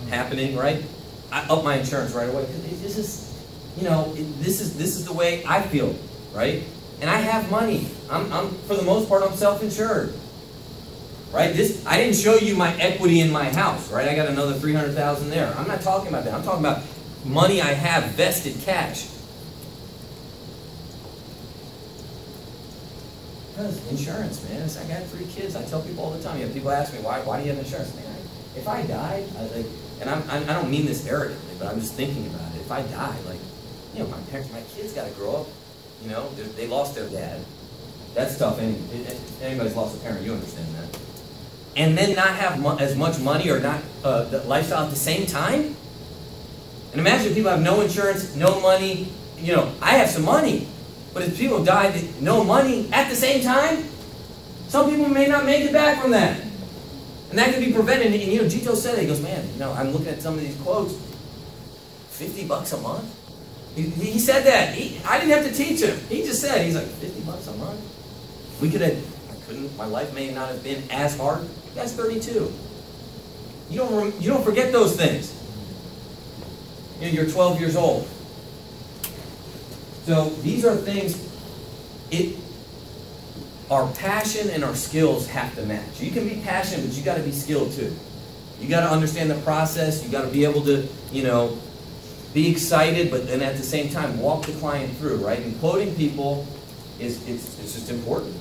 happening, right? I upped my insurance right away. This is, you know, this is the way I feel, right? And I have money. I'm for the most part, I'm self-insured. Right? I didn't show you my equity in my house, right? I got another $300,000 there. I'm not talking about that. I'm talking about money I have, vested cash. Because insurance, man. I got 3 kids. I tell people all the time. You know, people ask me, why do you have insurance? Man, if I died, and I don't mean this arrogantly, but I'm just thinking about it. If I die, like, you know, my kids got to grow up. You know, they lost their dad. That's tough. If anybody's lost a parent, you understand that. And then not have as much money or not the lifestyle at the same time. And imagine people have no insurance, no money. You know, I have some money, but if people die, no money at the same time, some people may not make it back from that. And that can be prevented. And you know, Gito said it. He goes, man, you know, I'm looking at some of these quotes. $50 a month? He said that. I didn't have to teach him. He just said, he's like, $50 a month? My life may not have been as hard. That's 32. You don't forget those things. You know, you're 12 years old. So these are things, our passion and our skills have to match. You can be passionate, but you got to be skilled too. You got to understand the process. You got to be able to, you know, be excited, but then at the same time walk the client through, right? And quoting people it's just important.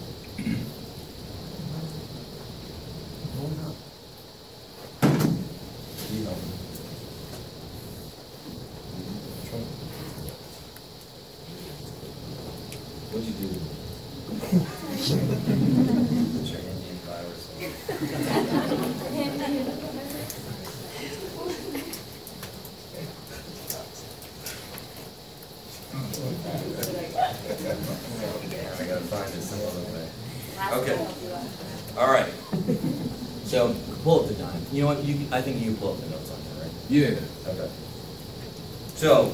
What'd you do? What's your Indian virus? I gotta find it some other way. Okay. All right. So pull up the dime. You know what? I think you pull up the notes on there, right? Yeah. Okay. So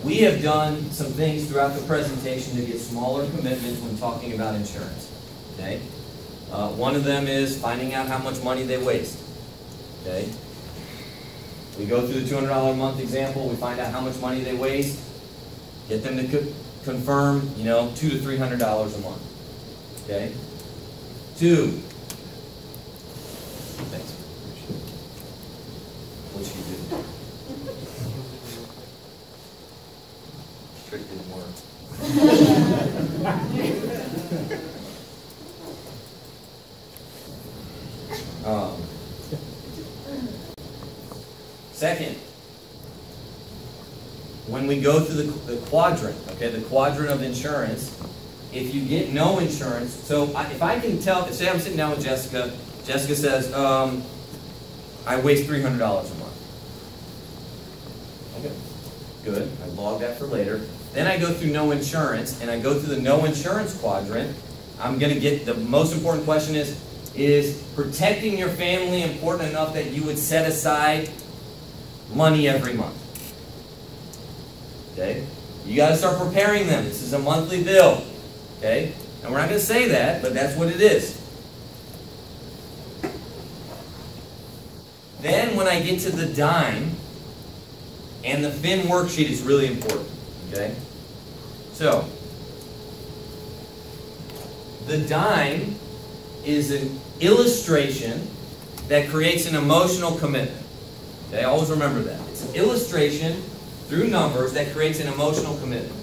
we have done some things throughout the presentation to get smaller commitments when talking about insurance. Okay. One of them is finding out how much money they waste. Okay. We go through the $200 a month example. We find out how much money they waste. Get them to confirm, you know, $200 to $300 a month. Okay. 2. Thanks. What should you do? Trick didn't work. Second, when we go through the quadrant, okay, the quadrant of insurance, if you get no insurance, so if I can tell, say I'm sitting down with Jessica, Jessica says, I waste $300 a month. Okay, good, I log that for later. Then I go through no insurance, and I go through the no insurance quadrant. I'm going to get, the most important question is protecting your family important enough that you would set aside money every month? Okay? You got to start preparing them. This is a monthly bill. Okay? And we're not going to say that, but that's what it is. Then when I get to the dime, and the fin worksheet is really important. Okay? So, the dime is an illustration that creates an emotional commitment. Okay? Always remember that. It's an illustration through numbers that creates an emotional commitment.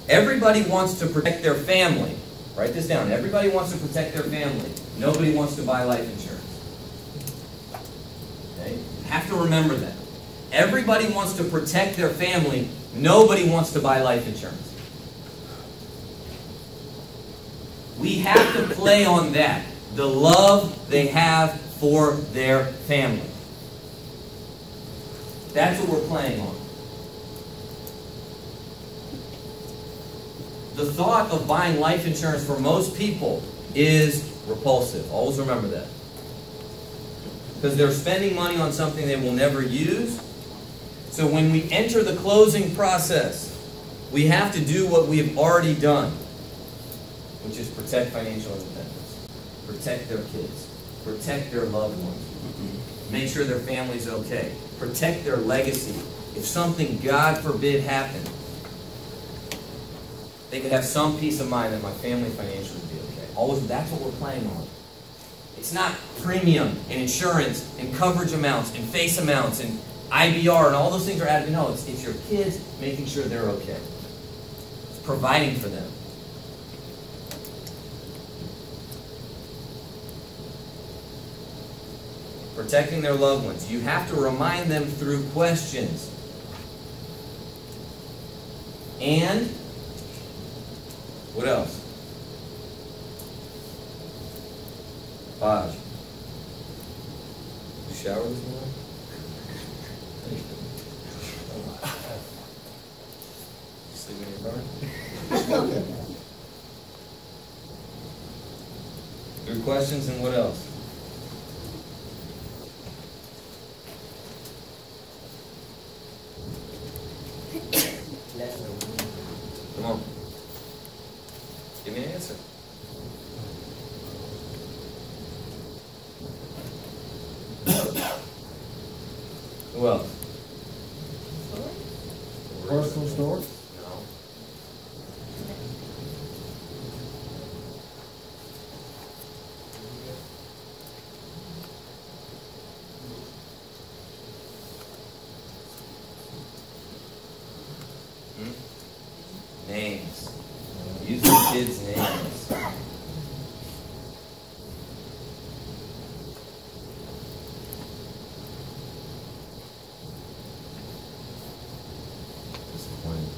Everybody wants to protect their family. Write this down. Everybody wants to protect their family. Nobody wants to buy life insurance. Okay? You have to remember that. Everybody wants to protect their family. Nobody wants to buy life insurance. We have to play on that. The love they have for their family. That's what we're playing on. The thought of buying life insurance for most people is repulsive. Always remember that. Because they're spending money on something they will never use. So when we enter the closing process, we have to do what we have already done, which is protect financial independence, protect their kids, protect their loved ones, make sure their family's okay, protect their legacy. If something, God forbid, happened, they could have some peace of mind that my family financially would be okay. Always, that's what we're playing on. It's not premium and insurance and coverage amounts and face amounts and IBR and all those things are added. No, it's your kids making sure they're okay. It's providing for them. Protecting their loved ones. You have to remind them through questions. And what else? 5. You shower this morning? You sleep in your car? Through questions, and what else? Come on. Give me an answer. Who else? Personal story? No. Names. Use the kids' names. Disappointed.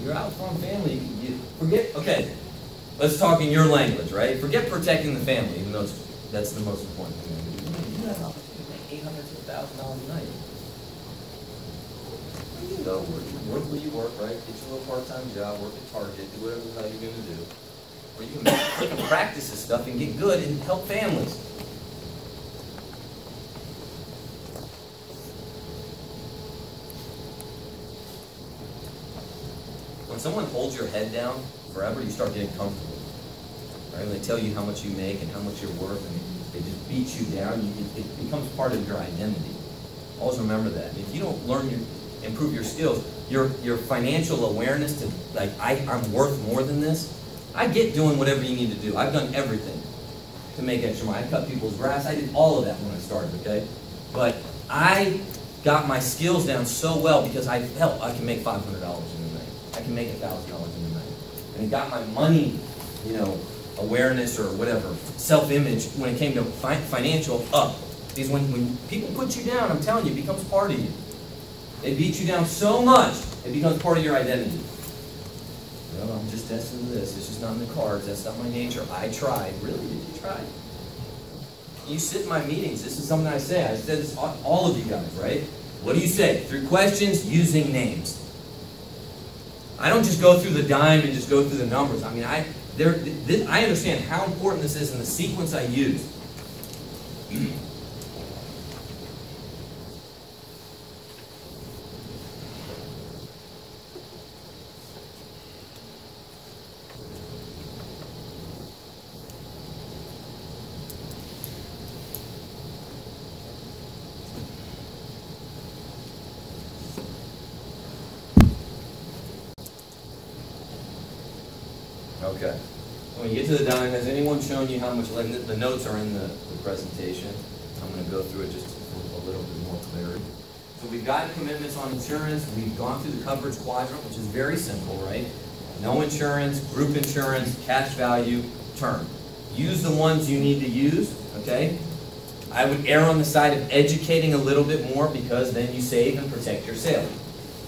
You're out farm family. You forget. Okay, let's talk in your language, right? Forget protecting the family, even though that's the most important thing. You have an opportunity to make $800 to $1,000 a night. You go work where you work, right? Get your little part-time job, work at Target, do whatever the hell you're going to do. Or you can practice this stuff and get good and help families. When someone holds your head down forever, you start getting comfortable. Right? When they tell you how much you make and how much you're worth, and they just beat you down, it becomes part of your identity. Always remember that. And if you don't improve your skills, your financial awareness to, like, I'm worth more than this, I get doing whatever you need to do. I've done everything to make extra money. I cut people's grass. I did all of that when I started, okay? But I got my skills down so well because I felt I can make $500 in a night. I can make $1,000 in a night. And it got my money, awareness or whatever, self-image when it came to financial up. Because when people put you down, I'm telling you, it becomes part of you. They beat you down so much, it becomes part of your identity. Well, I'm just testing this. It's just not in the cards. That's not my nature. I tried. Really? Did you try? You sit in my meetings. This is something I say. I said this to all of you guys, right? What do you say? Through questions, using names. I don't just go through the dime and just go through the numbers. I mean, I understand how important this is and the sequence I use. Okay. When you get to the dime, has anyone shown you how much, like the notes are in the presentation. I'm going to go through it just for a little bit more clarity. So we've got commitments on insurance. We've gone through the coverage quadrant, which is very simple, right? No insurance, group insurance, cash value, term. Use the ones you need to use, okay? I would err on the side of educating a little bit more because then you save and protect your sale,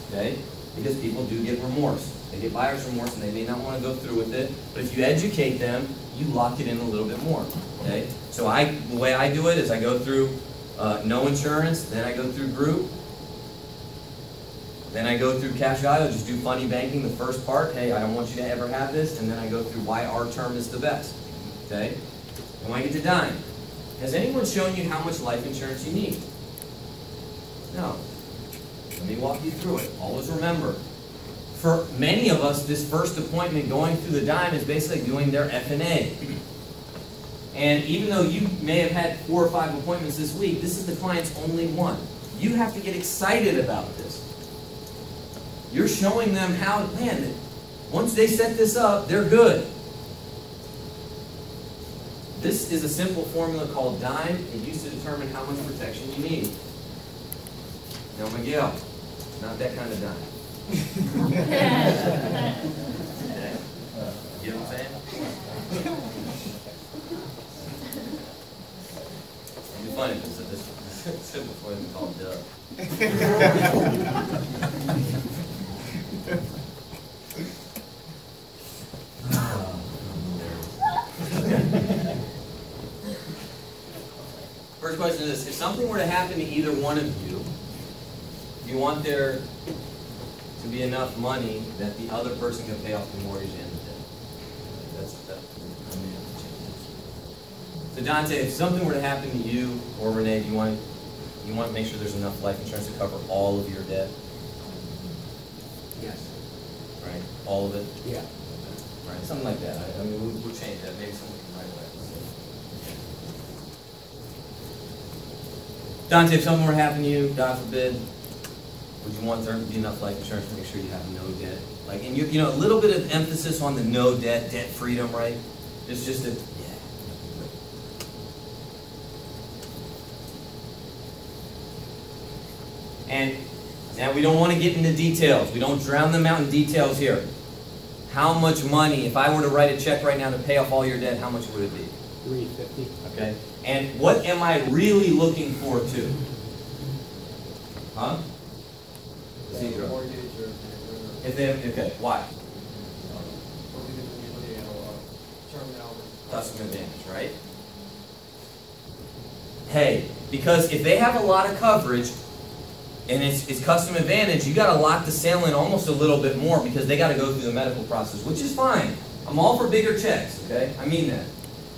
okay? Because people do get remorse. They get buyer's remorse and they may not want to go through with it. But if you educate them, you lock it in a little bit more. Okay? So the way I do it is I go through no insurance, then I go through group, then I go through cash value, just do funny banking, the first part. Hey, I don't want you to ever have this. And then I go through why our term is the best. Okay? And when I get to dime, has anyone shown you how much life insurance you need? No. Let me walk you through it. Always remember, for many of us, this first appointment going through the dime is basically doing their F&A. And even though you may have had 4 or 5 appointments this week, this is the client's only one. You have to get excited about this. You're showing them how, man, once they set this up, they're good. This is a simple formula called dime. It used to determine how much protection you need. Now, Miguel, not that kind of dime. You know what I'm saying? It'd be funny if this said before they called Doug. First question is this: if something were to happen to either one of you, do you want there to be enough money that the other person can pay off the mortgage and the debt? So Dante, if something were to happen to you or Renee, do you want to make sure there's enough life insurance to cover all of your debt? Yes. Right? All of it? Yeah. Right? Something like that. I mean, we'll change that. Maybe someone can write that. Dante, if something were to happen to you, God forbid, would you want there to be enough life insurance to make sure you have no debt? Like, and you know, a little bit of emphasis on the no debt, debt freedom, right? It's just a, yeah. And now we don't want to get into details. We don't drown them out in details here. How much money, if I were to write a check right now to pay off all your debt, how much would it be? $350. Okay. And what am I really looking for too? Huh? Zero. If they have, okay, why? Custom advantage, right? Hey, because if they have a lot of coverage and it's custom advantage, you got to lock the sale in almost a little bit more because they got to go through the medical process, which is fine. I'm all for bigger checks, okay? I mean that.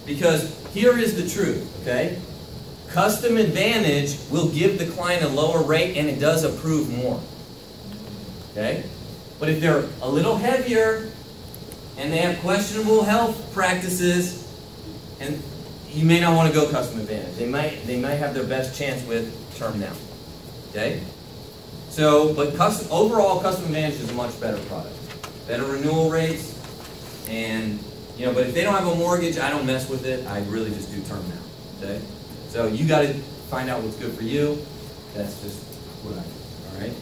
Because here is the truth, okay? Custom advantage will give the client a lower rate and it does approve more. Okay? But if they're a little heavier and they have questionable health practices, and you may not want to go custom advantage. They might have their best chance with term now. Okay? So, but overall custom advantage is a much better product. Better renewal rates, and you know, but if they don't have a mortgage, I don't mess with it. I really just do term now. Okay? So you got to find out what's good for you. That's just what I do. All right?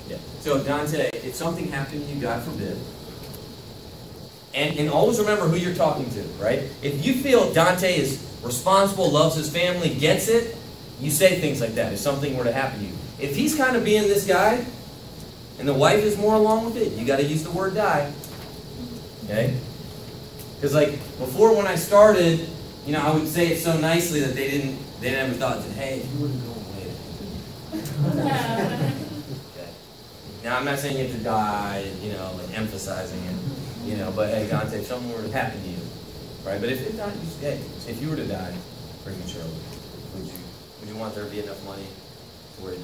Yeah. So Dante, if something happened to you, God forbid, and always remember who you're talking to, right? If you feel Dante is responsible, loves his family, gets it, you say things like that if something were to happen to you. If he's kind of being this guy, and the wife is more along with it, you got to use the word die. Okay? Because like before when I started, you know, I would say it so nicely that they never thought that, hey, if you wouldn't go away. Okay. Now I'm not saying you have to die, you know, like emphasizing it, you know, but hey, Dante, if something were to happen to you, right? But if you were to die prematurely, would you want there to be enough money where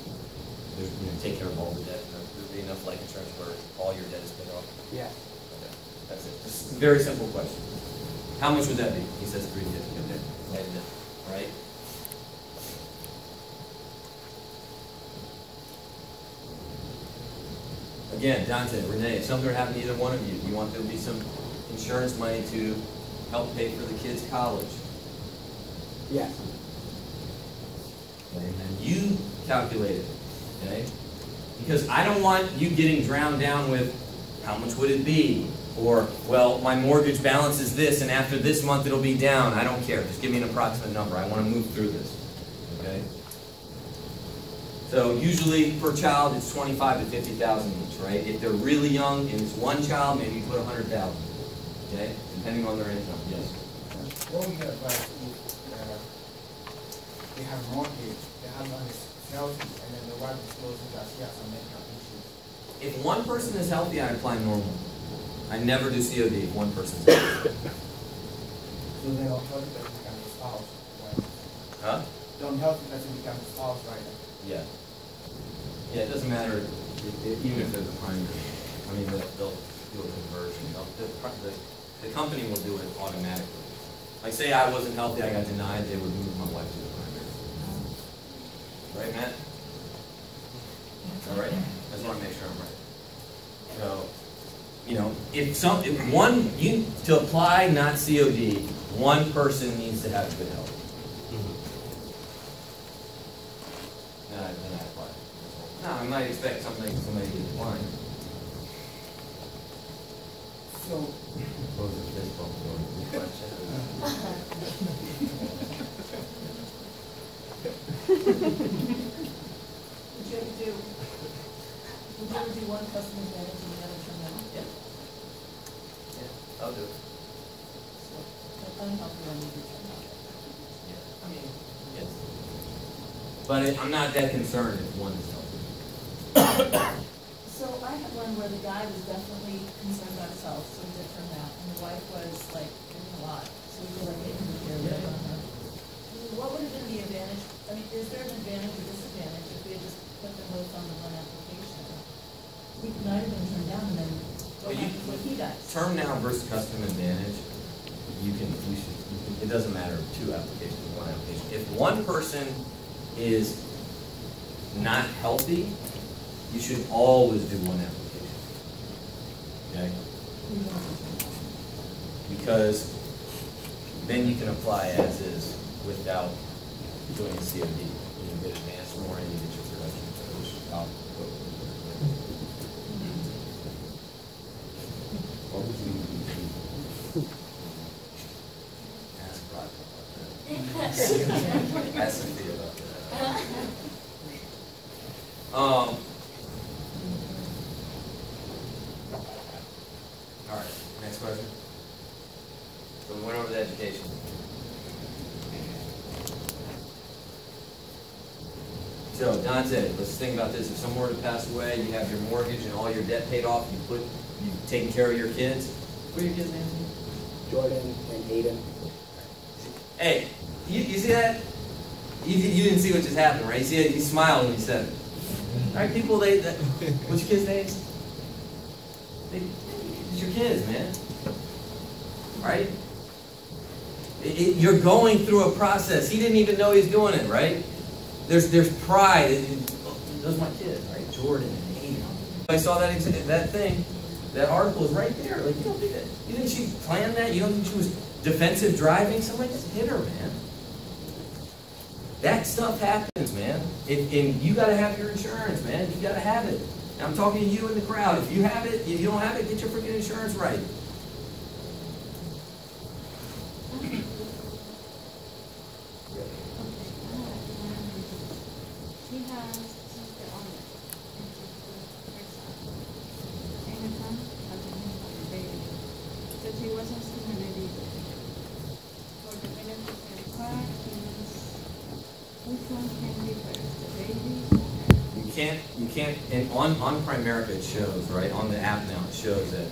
take care of all the debt, and there'd be enough life insurance where all your debt is paid off? Yeah. Okay. That's it. Just a very simple question. How much would that be? He says $350. Okay. All right. Again, Dante, Renee, if something were to happen to either one of you, you want there to be some insurance money to help pay for the kids' college. Yes. Okay. And then you calculate it. Okay? Because I don't want you getting drowned down with how much would it be? Or, well, my mortgage balance is this, and after this month it'll be down. I don't care. Just give me an approximate number. I want to move through this. Okay? So usually per child it's $25,000 to $50,000 each, right? If they're really young and it's one child, maybe you put $100,000. Okay? Depending on their income. Yes. What would you advise if they have a mortgage, they have money healthy, and then the wife discloses that she has some medical issues? If one person is healthy, I apply normal. I never do COD if one person's healthy. So then a healthy person becomes a spouse, right? Huh? The unhealthy person becomes a spouse, right? Yeah. Yeah, it doesn't matter even if they're the primary. I mean, they'll do a conversion. The company will do it automatically. Like, say I wasn't healthy, I got denied, they would move my wife to the primary. Right, Matt? All right? I just want to make sure I'm right. So, you know, to apply not COD, one person needs to have good health. Then I apply. Now, I might expect somebody to decline. So, Close the fist bump for the question. Would you ever do one customer advantage and the other turn down? Yeah. Yeah, I'll do it. So, the unhealthy one you do turn down. Yeah. I mean, yes. But I'm not that concerned if one is healthy. So I had one where the guy was definitely concerned about his health, so he did turn down, and the wife was like giving a lot, so we were like making the care of on her. What would have been the advantage, I mean, is there an advantage or disadvantage if we had just put them both on the one application? We might have been turned down, and then what happens when he dies? Term now versus custom advantage, it doesn't matter, two applications, one application. If one person is not healthy, you should always do one application. Okay? Because then you can apply as is without doing a COD. You get advanced more and you get your production. What would you Ask Rock about that. Ask Cynthia about that. All right, next question. So we went over the education. So Dante, let's think about this. If someone were to pass away, you have your mortgage and all your debt paid off, you've taken care of your kids. What are your kids' names? Jordan and Aiden. Hey, you see that? You didn't see what just happened, right? You see it? He smiled when he said it. All right, people, what's your kids' names? It's your kids, man. Right? You're going through a process. He didn't even know he was doing it, right? There's pride. Those are my kids, right? Jordan and Aiden. I saw that thing. That article is right there. Like, you don't think that? You think she planned that? You don't think she was defensive driving? Somebody just hit her, man. That stuff happens, man. And you got to have your insurance, man. You got to have it. And I'm talking to you in the crowd. If you have it, if you don't have it, get your freaking insurance right. She has the owner. And her son has a baby. So she was asking her maybe for the benefits of the car, which one can be first, the baby or her? You can't, and on Primerica it shows, right, on the app now it shows that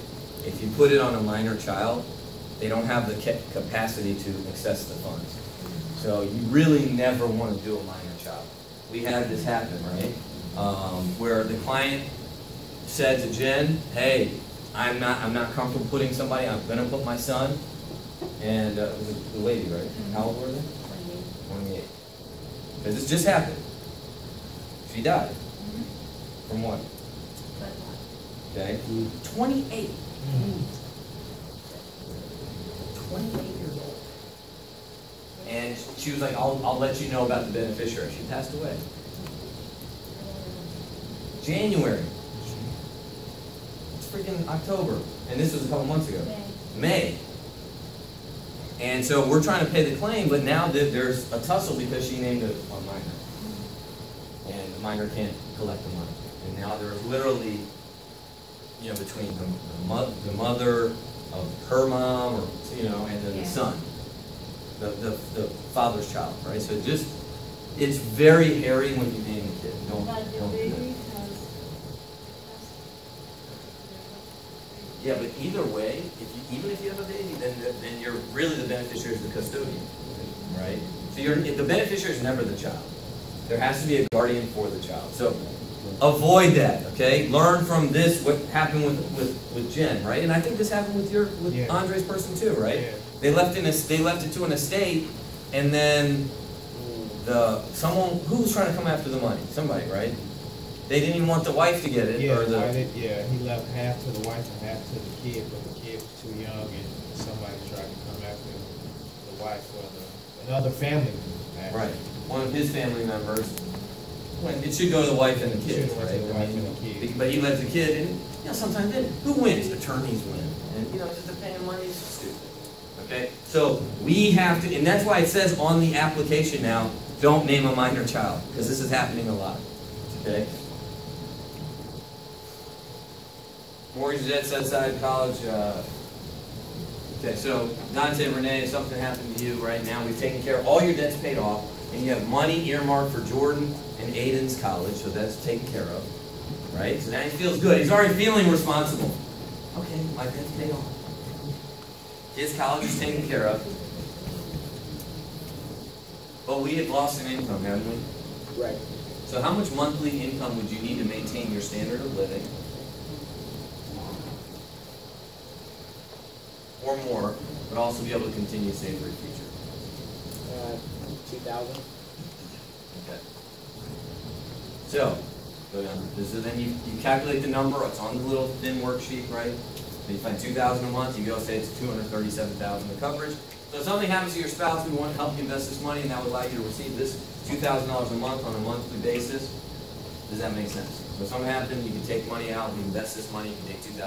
if you put it on a minor child, they don't have the capacity to access the funds. So you really never want to do a minor child. We had this happen, right, where the client said to Jen, hey, I'm not comfortable putting somebody, I'm going to put my son, and it was the lady, right? How old were they? 28. Because this just happened. She died. From what? Okay. 28. 28 years old. And she was like, I'll let you know about the beneficiary. She passed away. January. It's freaking October. And this was a couple months ago. May. And so we're trying to pay the claim, but now there's a tussle because she named a minor. And the minor can't collect the money. And now there's literally, between the mother of her mom, or and then the son, the father's child, right? So it's very hairy when you name a kid. Don't do it. Yeah, but either way, even if you have a baby, then you're really the beneficiary is the custodian, right? So the beneficiary is never the child. There has to be a guardian for the child. So avoid that, okay? Learn from this what happened with Jen, right? And I think this happened with Andre's person too, right? Yeah. They left it to an estate, and then someone who was trying to come after the money, somebody, right? They didn't even want the wife to get it, Yeah, or he left half to the wife and half to the kid, but the kid was too young, and somebody tried to come after the wife or another family member, actually. Right. One of his family members When it should go to the wife and the kids, Should go to right? the wife and the kids. But he lets the kid, and sometimes then who wins? Attorneys win, and just the paying money is stupid. Okay, so we have to, and that's why it says on the application now, don't name a minor child, because this is happening a lot. Okay. Mortgage debt set aside, college. Okay, so Dante, Renee, if something happened to you right now, we've taken care of all your debts paid off, and you have money earmarked for Jordan and Aiden's college, so that's taken care of, right? So now he feels good. He's already feeling responsible. Okay, my debt's paid off. His college is taken care of. But we had lost an income, haven't we? Right. So how much monthly income would you need to maintain your standard of living? Or more, but also be able to continue to save for the future? 2,000. Okay. So, go down. So then you calculate the number. It's on the little thin worksheet, right? So you find $2,000 a month. You go say it's $237,000 of coverage. So if something happens to your spouse, we want to help you invest this money, and that would allow you to receive this $2,000 a month on a monthly basis. Does that make sense? So if something happened, you can take money out, you invest this money, you can take $2,000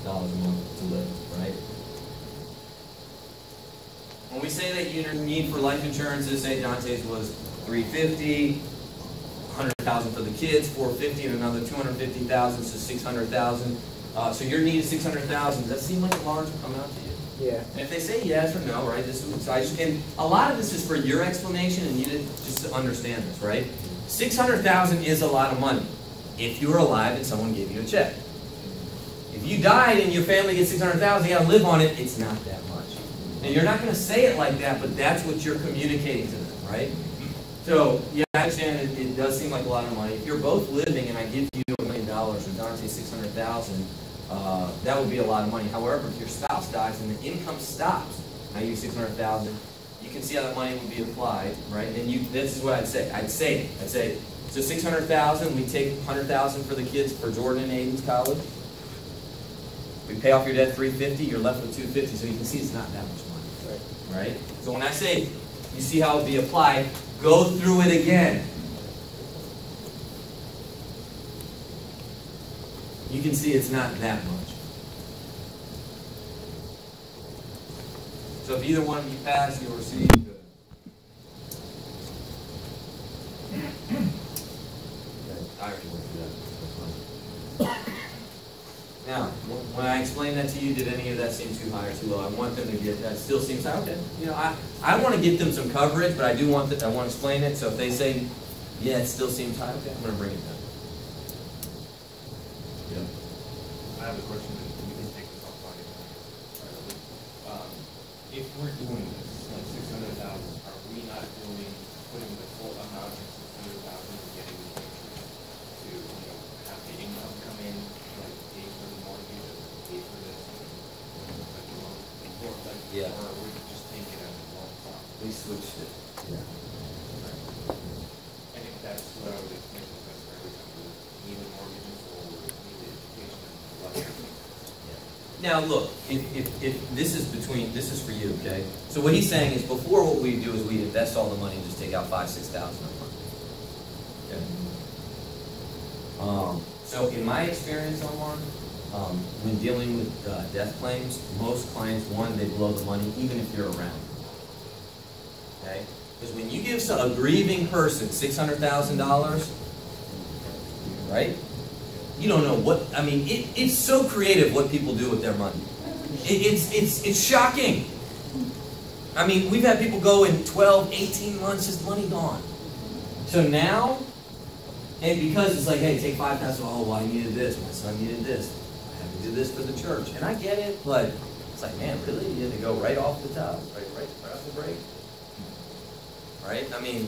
a month to live, right? When we say that your need for life insurance, say Dante's was $350, $100,000 for the kids, $450, and another $250,000, so $600,000. So your need is $600,000. Does that seem like a large amount to you? Yeah. And if they say yes or no, right? And a lot of this is for your explanation and you just to understand this, right? $600,000 is a lot of money if you were alive and someone gave you a check. If you died and your family gets $600,000, you got to live on it. It's not that much. And you're not going to say it like that, but that's what you're communicating to them, right? So, yeah, I understand it does seem like a lot of money. If you're both living and I give you $1 million or Dante $600,000, that would be a lot of money. However, if your spouse dies and the income stops, now you have $600,000, you can see how that money would be applied, right? And this is what I'd say. I'd say, so $600,000, we take $100,000 for the kids for Jordan and Aiden's college. We pay off your debt $350, you're left with $250, so you can see it's not that much money, right? So when I say, you see how it would be applied, go through it again. You can see it's not that much. So if either one of you pass, you'll receive good. I already went through that. Now, when I explained that to you, did any of that seem too high or too low? I want them to get that. Still seems high. Okay. I want to get them some coverage, but I do want I want to explain it. So if they say, yeah, it still seems high, okay, I'm going to bring it down. I have a question that we can take this off target. If we're doing this, like 600,000, are we not putting the full amount of 600,000 and getting the picture to, have the income come in, like pay for the mortgage, pay for this, like the loan, Yeah. or are we just taking it as a lump sum? We switched it. Yeah. I think that's what I would explain to us for every time we need the mortgages or we need the education. Now look, if this is for you, okay? So what he's saying is before what we do is we invest all the money and just take out $5,000-6,000 a month. Okay. So in my experience, Omar, when dealing with death claims, most clients, one, they blow the money even if you're around. Okay? Because when you give a grieving person $600,000, right? You don't know what, I mean, it's so creative what people do with their money. It's shocking. I mean, we've had people go in 12, 18 months, just money gone. So now, and because it's like, hey, take $5,000, oh, well, I needed this, my son needed this, I have to do this for the church. And I get it, but it's like, man, really? You had to go right off the top, right off the break? Right? I mean,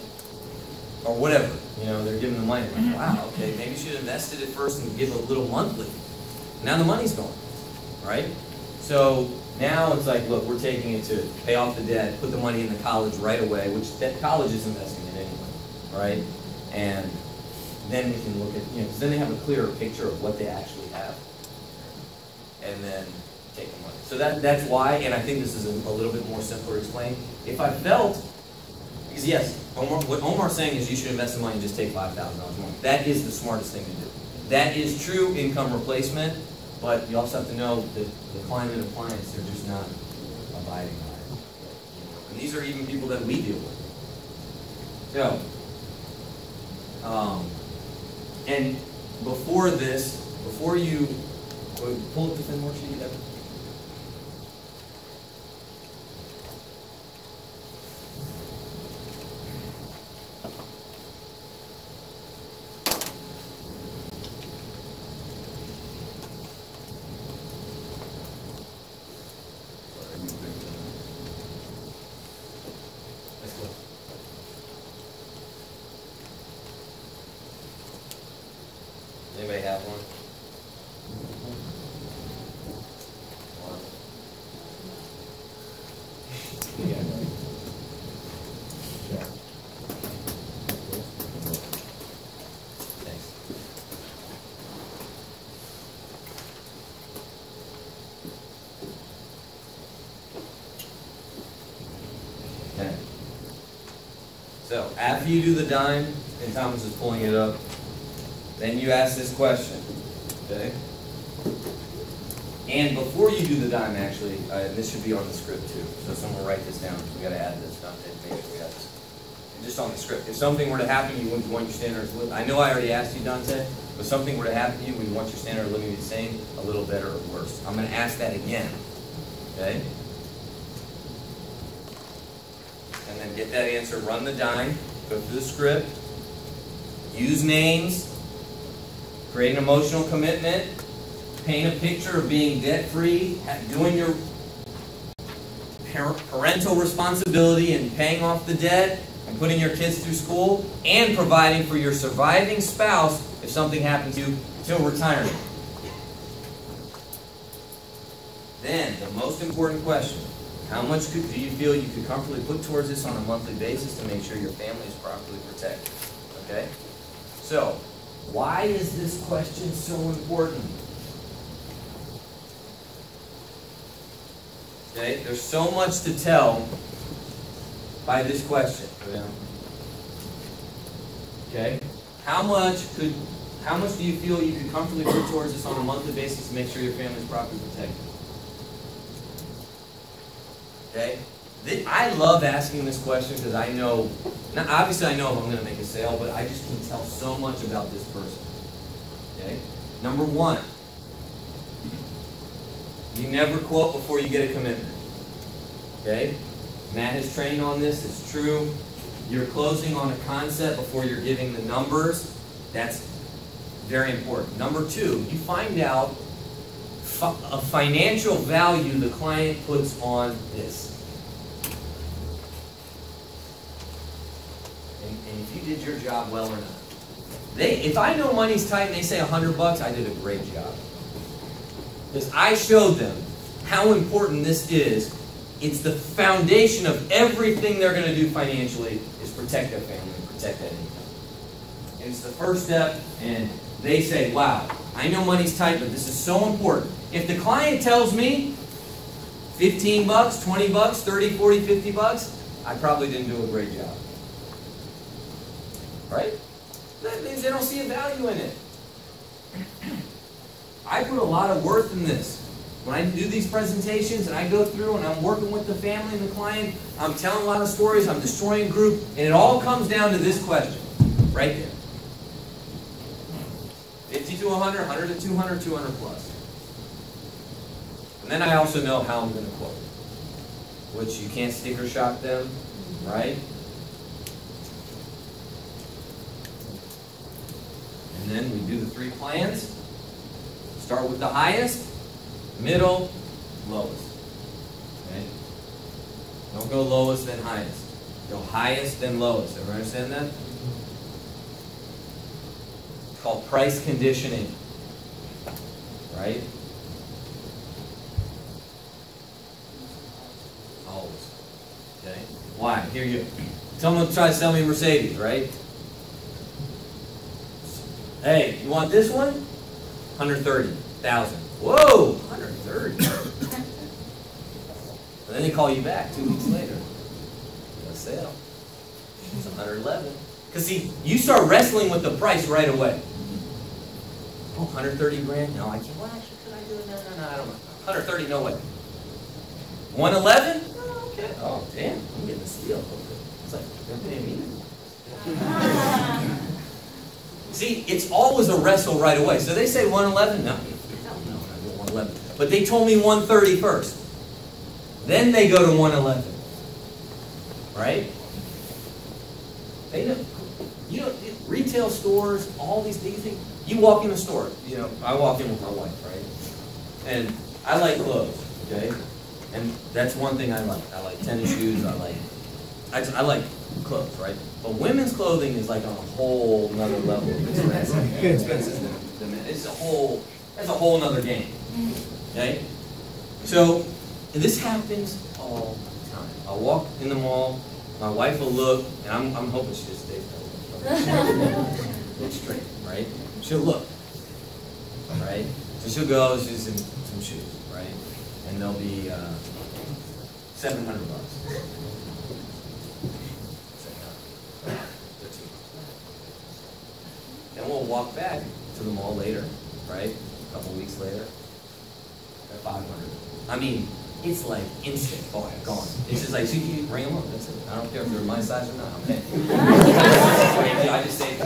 or whatever, they're giving the money. Like, wow, okay, maybe you should have invested it first and give a little monthly. Now the money's gone, right? So now it's like, look, we're taking it to pay off the debt, put the money in the college right away, which that college is investing in anyway, right? And then we can look at, because then they have a clearer picture of what they actually have, and then take the money. So that's why, and I think this is a little bit more simpler to explain. If I felt, Because yes, what Omar's saying is you should invest the money and just take $5,000 more. That is the smartest thing to do. That is true income replacement, but you also have to know that the climate of clients, they're just not abiding by it. And these are even people that we deal with. So, and before this, before you pull up the thin worksheet, Evan. Anybody have one? Thanks. Okay. So after you do the dime, and Thomas is pulling it up, then you ask this question, okay? And before you do the dime, actually, this should be on the script too. So someone will write this down. We got to add this down to make sure we have this. And just on the script. If something were to happen, you wouldn't want your standards. I know I already asked you, Dante, but something were to happen to you, would you want your standard of living to be the same, a little better, or worse? I'm going to ask that again, okay? And then get that answer. Run the dime. Go through the script. Use names. Create an emotional commitment, paint a picture of being debt-free, doing your parental responsibility and paying off the debt and putting your kids through school, and providing for your surviving spouse if something happens to you till retirement. Then, the most important question, how much do you feel you could comfortably put towards this on a monthly basis to make sure your family is properly protected? Okay? So, why is this question so important? Okay, there's so much to tell by this question. Okay, how much do you feel you could comfortably put towards this on a monthly basis to make sure your family is properly protected? Okay, I love asking this question because I know, now obviously I know if I'm going to make a sale, but I just can tell so much about this person. Okay? Number one, you never quote before you get a commitment. Okay? Matt has trained on this, it's true. You're closing on a concept before you're giving the numbers. That's very important. Number two, you find out a financial value the client puts on this. And if you did your job well or not. If I know money's tight and they say $100, I did a great job. Because I showed them how important this is. It's the foundation of everything they're going to do financially is protect their family and protect that income. And it's the first step, and they say, wow, I know money's tight, but this is so important. If the client tells me $15, $20, $30, $40, $50, I probably didn't do a great job. Right? That means they don't see a value in it. I put a lot of worth in this. When I do these presentations and I go through and I'm working with the family and the client, I'm telling a lot of stories, I'm destroying group, and it all comes down to this question, right there. 50 to 100, 100 to 200, 200 plus. And then I also know how I'm going to quote, which you can't sticker shock them, right? And then we do the 3 plans. Start with the highest, middle, lowest. Okay? Don't go lowest then highest. Go highest then lowest. Everyone understand that? It's called price conditioning. Right? Always. Okay? Why? Here you go. Someone tries to sell me a Mercedes, right? Hey, you want this one? $130,000. Whoa, $130,000. And then they call you back 2 weeks later. A sale. It's 111. Because see, you start wrestling with the price right away. Oh, 130 grand? No, I can't. Well, actually, could I do it? No, I don't know. 130, no way. 111? Oh, okay. Oh, damn, I'm getting a steal. It's like, they're paying me. See, it's always a wrestle right away. So they say 111? No, I'm not doing 111. But they told me 130 first. Then they go to 111. Right? They know, you know, retail stores, all these things. You walk in a store, you know, I walk in with my wife, right? And I like clothes, okay? And that's one thing I like. I like tennis shoes, I like clothes, right? But women's clothing is like on a whole nother level of expenses than men. That's a whole nother game, okay? So, this happens all the time. I'll walk in the mall, my wife will look, and I'm hoping she just stays there. Look straight, right? She'll look, right? So she'll go, she'll see some shoes, right? And they'll be $700. Then we'll walk back to the mall later, right? A couple weeks later, at 500. I mean, it's like instant, gone. It's just like, so you bring them up, that's it. I don't care if they're my size or not, I'm paying. I just say,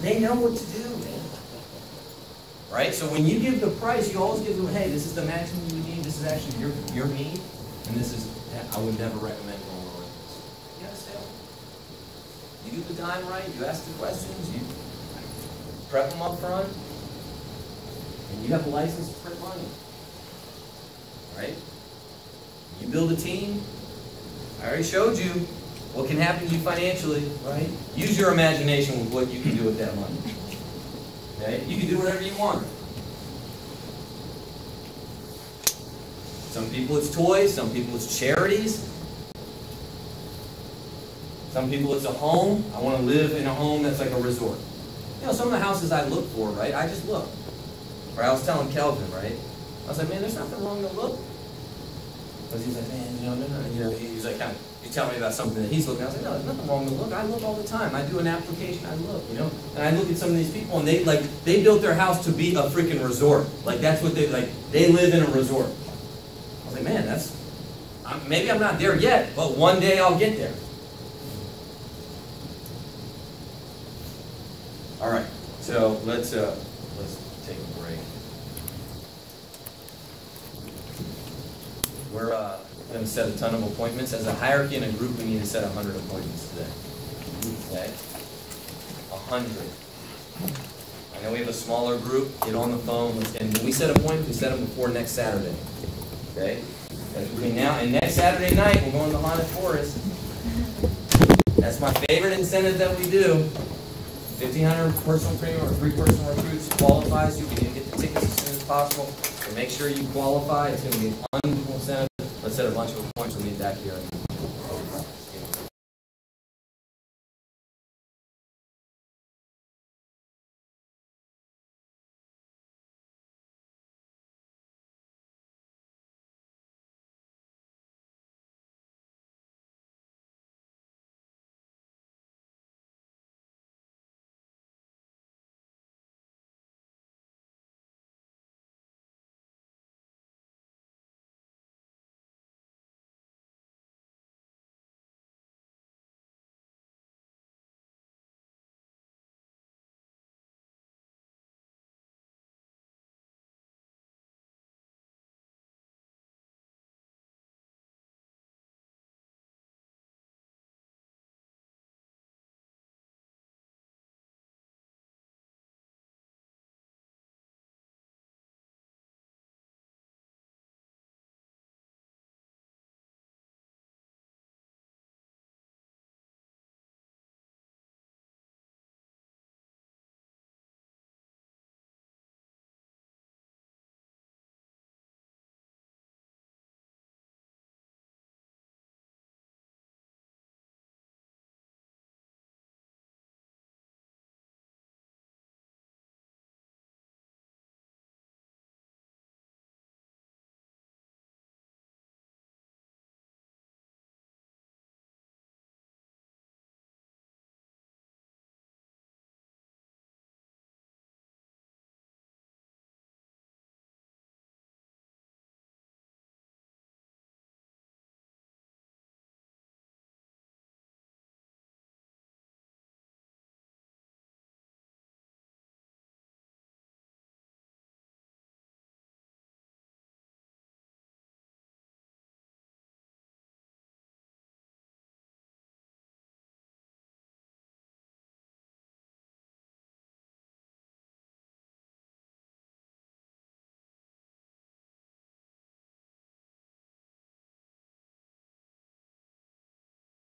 they know what to do, man. Right? So when you give the price, you always give them, hey, this is the maximum you need, this is actually your need, and this is, I would never recommend going lower than this. You understand? You do the dime right, you ask the questions, you prep them up front, and you have a license to print money. Right? You build a team. I already showed you what can happen to you financially, right? Use your imagination with what you can do with that money. Okay? You can do whatever you want. Some people it's toys, some people it's charities. Some people it's a home. I want to live in a home that's like a resort. You know, some of the houses I look for, right? I just look. Or I was telling Kelvin, right? I was like, man, there's nothing wrong to look. Because he's like, man, no. You know, he's like, he's telling me about something that he's looking at. I was like, no, there's nothing wrong to look. I look all the time. I do an application, I look, you know. And I look at some of these people, and they built their house to be a freaking resort. Like, that's what they live in a resort. I was like, man, maybe I'm not there yet, but one day I'll get there. All right, so let's take a break. We're going to set a ton of appointments. As a hierarchy in a group, we need to set 100 appointments today. Okay? 100. I know we have a smaller group. Get on the phone. And when we set appointments, we set them before next Saturday. Okay? Because between now and next Saturday night, we're going to Haunted Forest. That's my favorite incentive that we do. 1,500 personal premium or 3 personal recruits qualifies. You can get the tickets as soon as possible. So make sure you qualify. It's going to be an unbelievable incentive. Let's set a bunch of appointments. We'll meet back here.